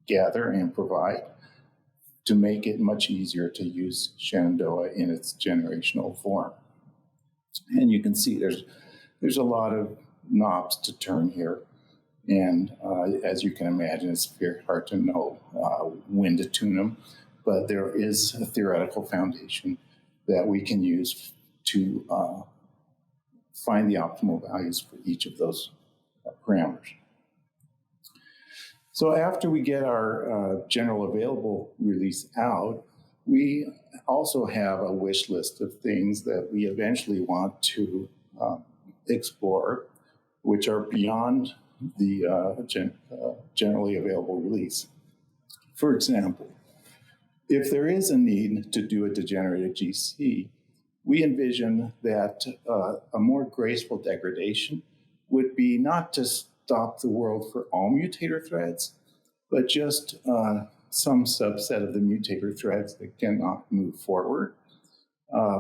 gather and provide to make it much easier to use Shenandoah in its generational form. And you can see there's a lot of knobs to turn here. And as you can imagine, it's very hard to know when to tune them, but there is a theoretical foundation that we can use to find the optimal values for each of those parameters. So after we get our general available release out, we also have a wish list of things that we eventually want to explore, which are beyond the generally available release. For example, if there is a need to do a degenerated GC, we envision that a more graceful degradation would be not to stop the world for all mutator threads, but just some subset of the mutator threads that cannot move forward.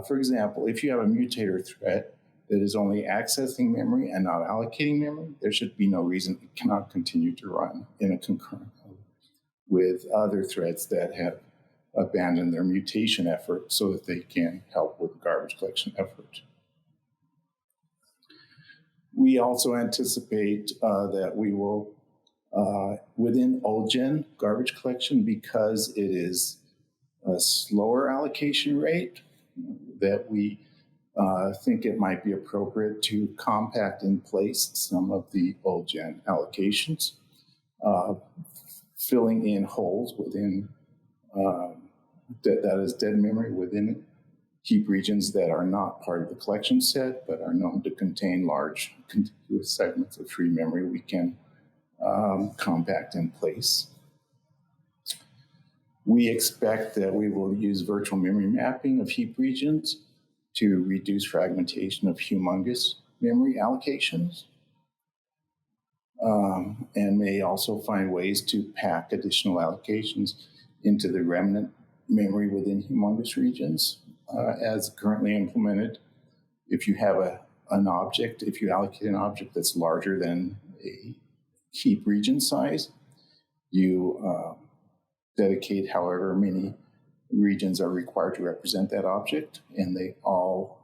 For example, if you have a mutator thread that is only accessing memory and not allocating memory, there should be no reason it cannot continue to run in a concurrent mode with other threads that have abandoned their mutation effort so that they can help with the garbage collection effort. We also anticipate that we will, within old-gen garbage collection, because it is a slower allocation rate, that we think it might be appropriate to compact in place some of the old-gen allocations, filling in holes within, that is dead memory within heap regions that are not part of the collection set, but are known to contain large contiguous segments of free memory we can compact in place. We expect that we will use virtual memory mapping of heap regions to reduce fragmentation of humongous memory allocations, and may also find ways to pack additional allocations into the remnant memory within humongous regions. As currently implemented, if you have an object, if you allocate an object that's larger than a heap region size, you dedicate however many regions are required to represent that object, and they all,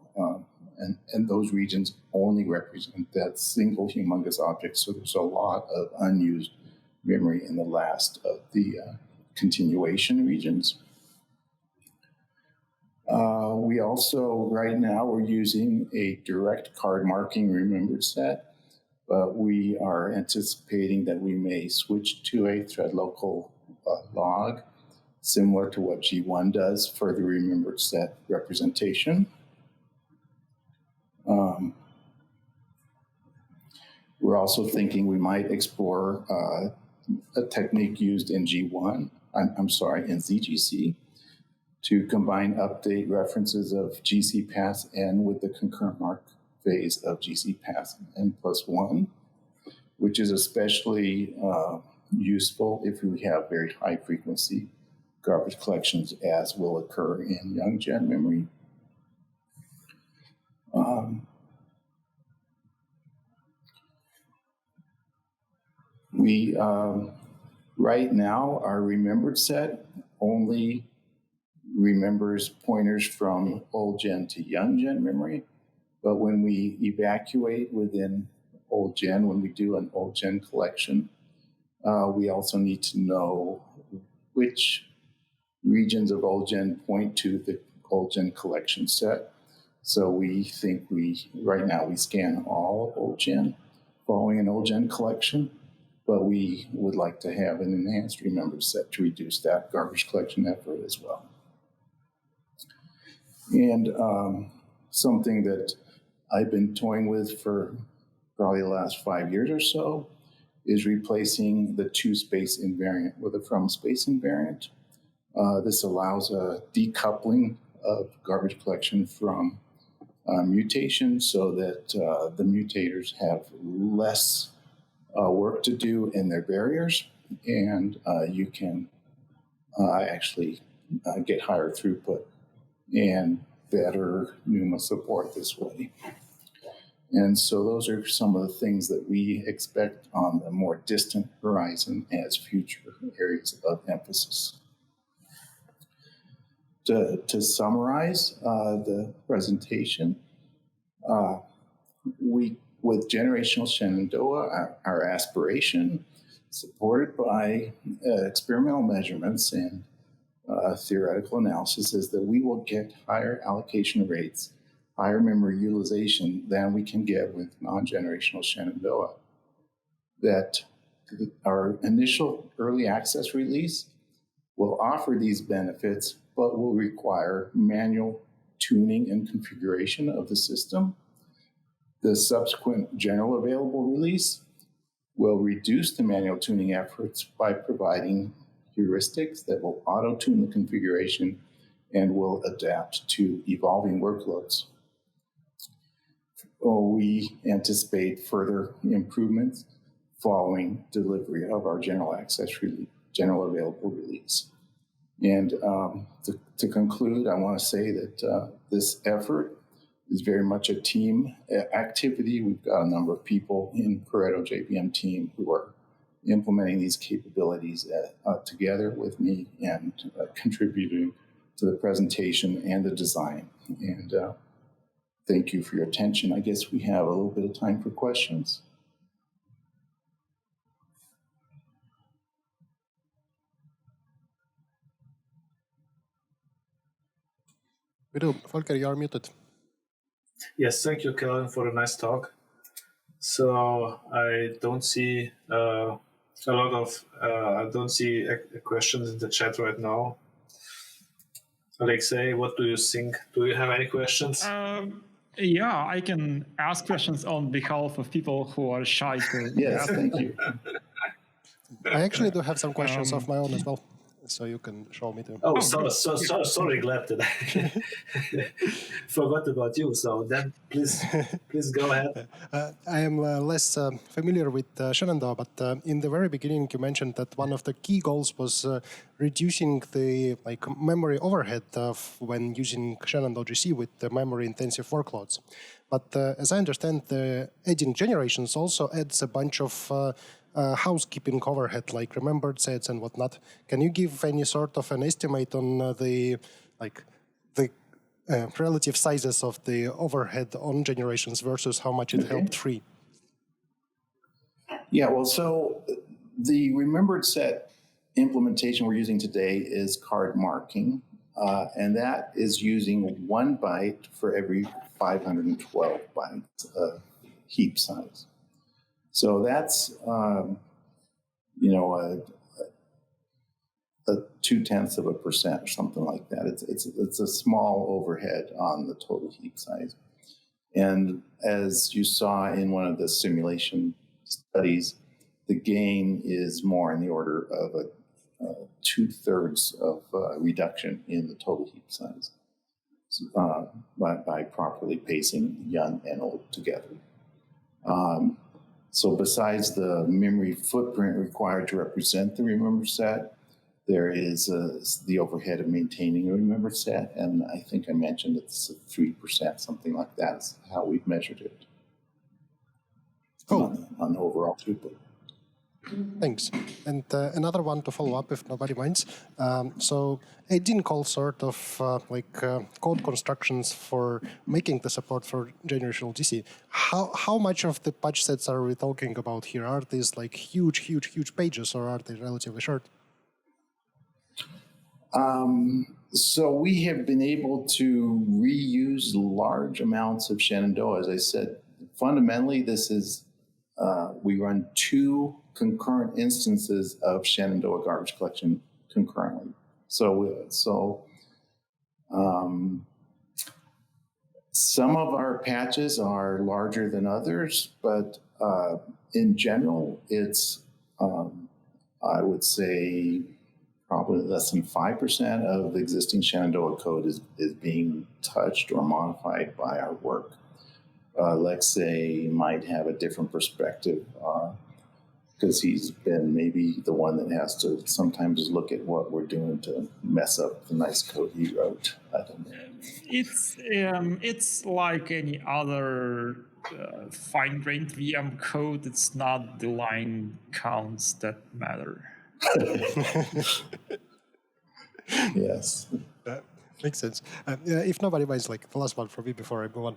and those regions only represent that single humongous object. So there's a lot of unused memory in the last of the continuation regions. We also, right now, we're using a direct card marking remembered set, but we are anticipating that we may switch to a thread local log, similar to what G1 does for the remembered set representation. We're also thinking we might explore a technique used in G1, in ZGC, to combine update references of GC pass n with the concurrent mark phase of GC pass n+1, which is especially useful if we have very high frequency garbage collections as will occur in young gen memory. We right now, our remembered set only remembers pointers from old gen to young gen memory. But when we evacuate within old gen, when we do an old gen collection, we also need to know which regions of old gen point to the old gen collection set. So we think right now we scan all old gen following an old gen collection, but we would like to have an enhanced remembered set to reduce that garbage collection effort as well. And something that I've been toying with for probably the last 5 years or so is replacing the to-space invariant with a from-space invariant. This allows a decoupling of garbage collection from mutation so that the mutators have less work to do in their barriers, and you can actually get higher throughput and better NUMA support this way. And so those are some of the things that we expect on the more distant horizon as future areas of emphasis. To summarize the presentation, with generational Shenandoah, our aspiration, supported by experimental measurements and theoretical analysis, is that we will get higher allocation rates, higher memory utilization than we can get with non-generational Shenandoah. That our initial early access release will offer these benefits, but will require manual tuning and configuration of the system. The subsequent general available release will reduce the manual tuning efforts by providing heuristics that will auto-tune the configuration and will adapt to evolving workloads. We anticipate further improvements following delivery of our general available release. And to conclude, I want to say that this effort is very much a team activity. We've got a number of people in Pareto JVM team who are implementing these capabilities together with me and contributing to the presentation and the design. And thank you for your attention. I guess we have a little bit of time for questions. We do. Volker, you are muted. Yes, thank you, Kelvin, for a nice talk. So I don't see questions in the chat right now. Alexei, what do you think? Do you have any questions? Yeah, I can ask questions on behalf of people who are shy to Yes, ask. thank you. I actually do have some questions of my own as well, so you can show me too. Oh, sorry, glad that I forgot about you. So then, please go ahead. I am less familiar with Shenandoah, but in the very beginning, you mentioned that one of the key goals was reducing the memory overhead when using Shenandoah GC with the memory-intensive workloads. But as I understand, adding generations also adds a bunch of housekeeping overhead, like remembered sets and whatnot. Can you give any sort of an estimate on the relative sizes of the overhead on generations versus how much it helped free? Yeah, well, so the remembered set implementation we're using today is card marking, and that is using 1 byte for every 512 bytes of heap size. So that's, a 0.2% or something like that. It's a small overhead on the total heap size. And as you saw in one of the simulation studies, the gain is more in the order of a 2/3 of reduction in the total heap size by properly pacing young and old together. So besides the memory footprint required to represent the remember set, there is the overhead of maintaining a member set, and I think I mentioned it's 3%, something like that is how we've measured it on overall throughput. Thanks. And another one to follow up, if nobody minds. So 18 calls sort of code constructions for making the support for generational GC. How much of the patch sets are we talking about here? Are these like huge pages, or are they relatively short? So we have been able to reuse large amounts of Shenandoah. As I said, fundamentally, this is we run 2 concurrent instances of Shenandoah garbage collection concurrently. So some of our patches are larger than others, but in general, it's I would say probably less than 5% of existing Shenandoah code is being touched or modified by our work. Alexei might have a different perspective because he's been maybe the one that has to sometimes look at what we're doing to mess up the nice code he wrote. I don't know. It's like any other fine-grained VM code. It's not the line counts that matter. Yes. Makes sense. If nobody minds, like the last one from me before I move on,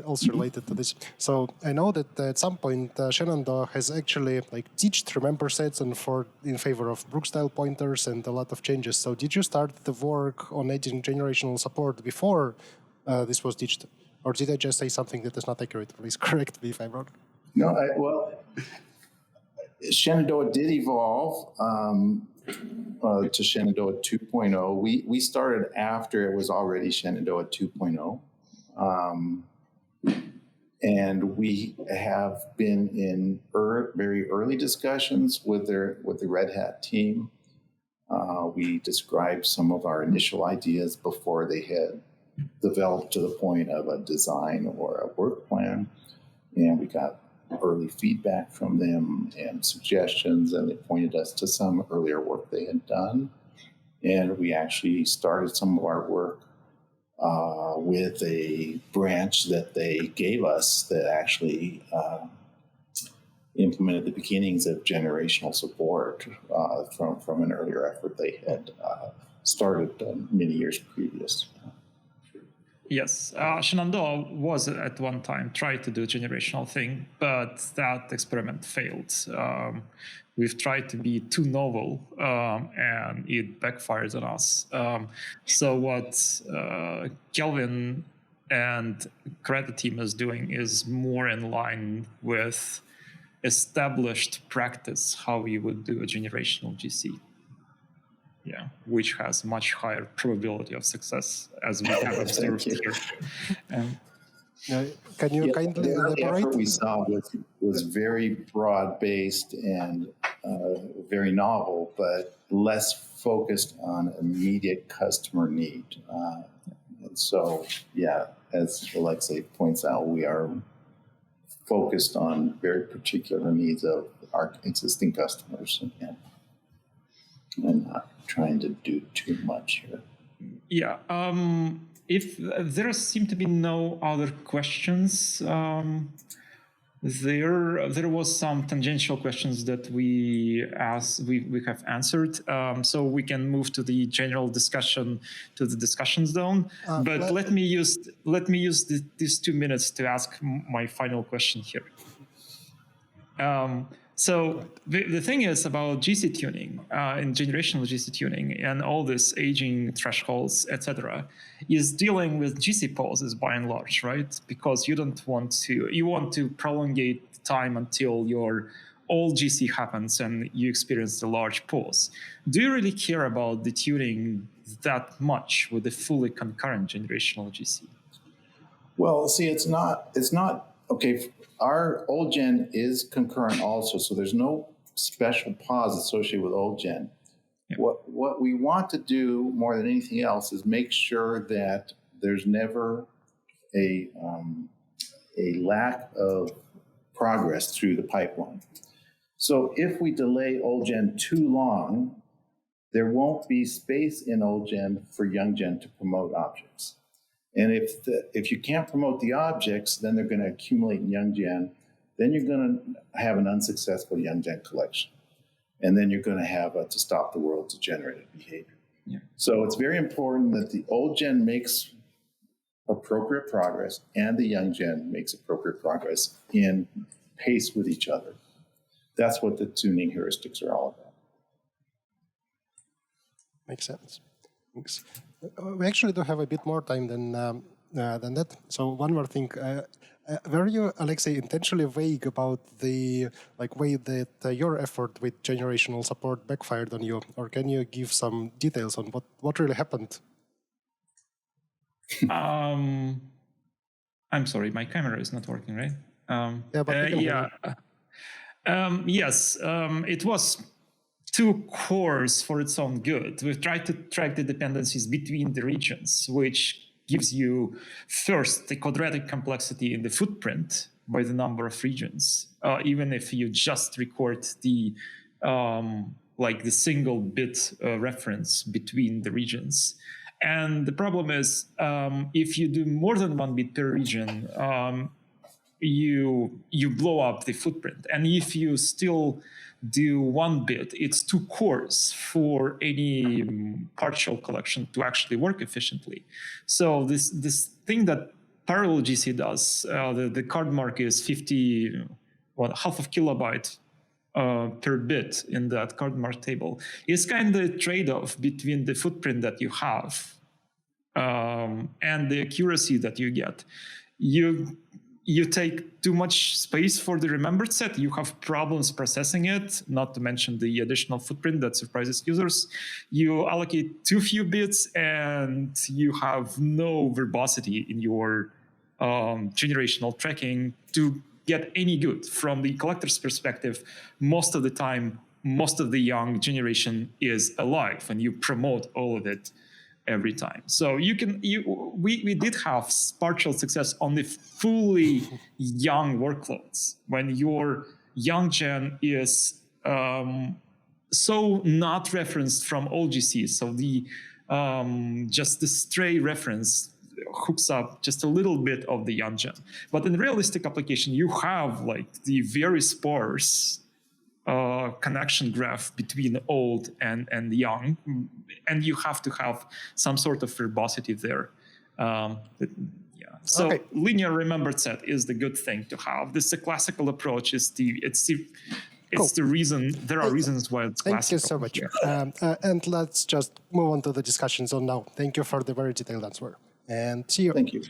also related to this. So I know that at some point Shenandoah has actually ditched remember sets and in favor of Brook-style pointers and a lot of changes. So did you start the work on adding generational support before this was ditched, or did I just say something that is not accurate? Please correct me if I'm wrong. No, Shenandoah did evolve to Shenandoah 2.0. We started after it was already Shenandoah 2.0. And we have been in very early discussions with the Red Hat team. We described some of our initial ideas before they had developed to the point of a design or a work plan. And we got early feedback from them and suggestions, and they pointed us to some earlier work they had done. And we actually started some of our work with a branch that they gave us that actually implemented the beginnings of generational support from an earlier effort they had started many years previous. Yes, Shenandoah was at one time tried to do a generational thing, but that experiment failed. We've tried to be too novel, and it backfired on us. So what Kelvin and Credit team is doing is more in line with established practice, how you would do a generational GC. Yeah, which has much higher probability of success, as we have observed here. Can you kindly elaborate? The effort we saw was very broad-based and very novel, but less focused on immediate customer need. And so, yeah, as Alexei points out, we are focused on very particular needs of our existing customers and not trying to do too much here. Yeah. If there seem to be no other questions, there was some tangential questions that we have answered. So we can move to the general discussion, to the discussion zone. But let me use these 2 minutes to ask my final question here. So the thing is about GC tuning and generational GC tuning and all this aging thresholds, etc., is dealing with GC pauses by and large, right? Because you want to prolongate time until your all GC happens and you experience the large pause. Do you really care about the tuning that much with the fully concurrent generational GC? Well, see, it's not okay. Our old gen is concurrent also, so there's no special pause associated with old gen. Yeah. What we want to do more than anything else is make sure that there's never a lack of progress through the pipeline. So if we delay old gen too long, there won't be space in old gen for young gen to promote objects. And if you can't promote the objects, then they're going to accumulate in young gen. Then you're going to have an unsuccessful young gen collection. And then you're going to have to stop the world degenerated behavior. Yeah. So it's very important that the old gen makes appropriate progress and the young gen makes appropriate progress in pace with each other. That's what the tuning heuristics are all about. Makes sense. Thanks. We actually do have a bit more time than that. So one more thing. Were you, Alexei, intentionally vague about the way that your effort with generational support backfired on you, or can you give some details on what really happened? I'm sorry, my camera is not working, right? Yes, it was two cores for its own good. We've tried to track the dependencies between the regions, which gives you first the quadratic complexity in the footprint by the number of regions, even if you just record the the single bit reference between the regions. And the problem is, if you do more than 1 bit per region, you blow up the footprint. And if you still do 1 bit, it's 2 cores for any partial collection to actually work efficiently. So this thing that parallel GC does, the card mark is half of kilobyte per bit in that card mark table, is kind of a trade-off between the footprint that you have and the accuracy that you get. You take too much space for the remembered set, you have problems processing it, not to mention the additional footprint that surprises users. You allocate too few bits and you have no verbosity in your generational tracking to get any good. From the collector's perspective, most of the time, most of the young generation is alive and you promote all of it every time. So we did have partial success on the fully young workloads when your young gen is so not referenced from old GC. So the just the stray reference hooks up just a little bit of the young gen. But in realistic application, you have the very sparse connection graph between old and young, and you have to have some sort of verbosity there. So okay. Linear remembered set is the good thing to have. This is a classical approach. It's the reason. There are reasons why it's classical. Thank you so much. And let's just move on to the discussion zone now. Thank you for the very detailed answer. And see you. Thank you.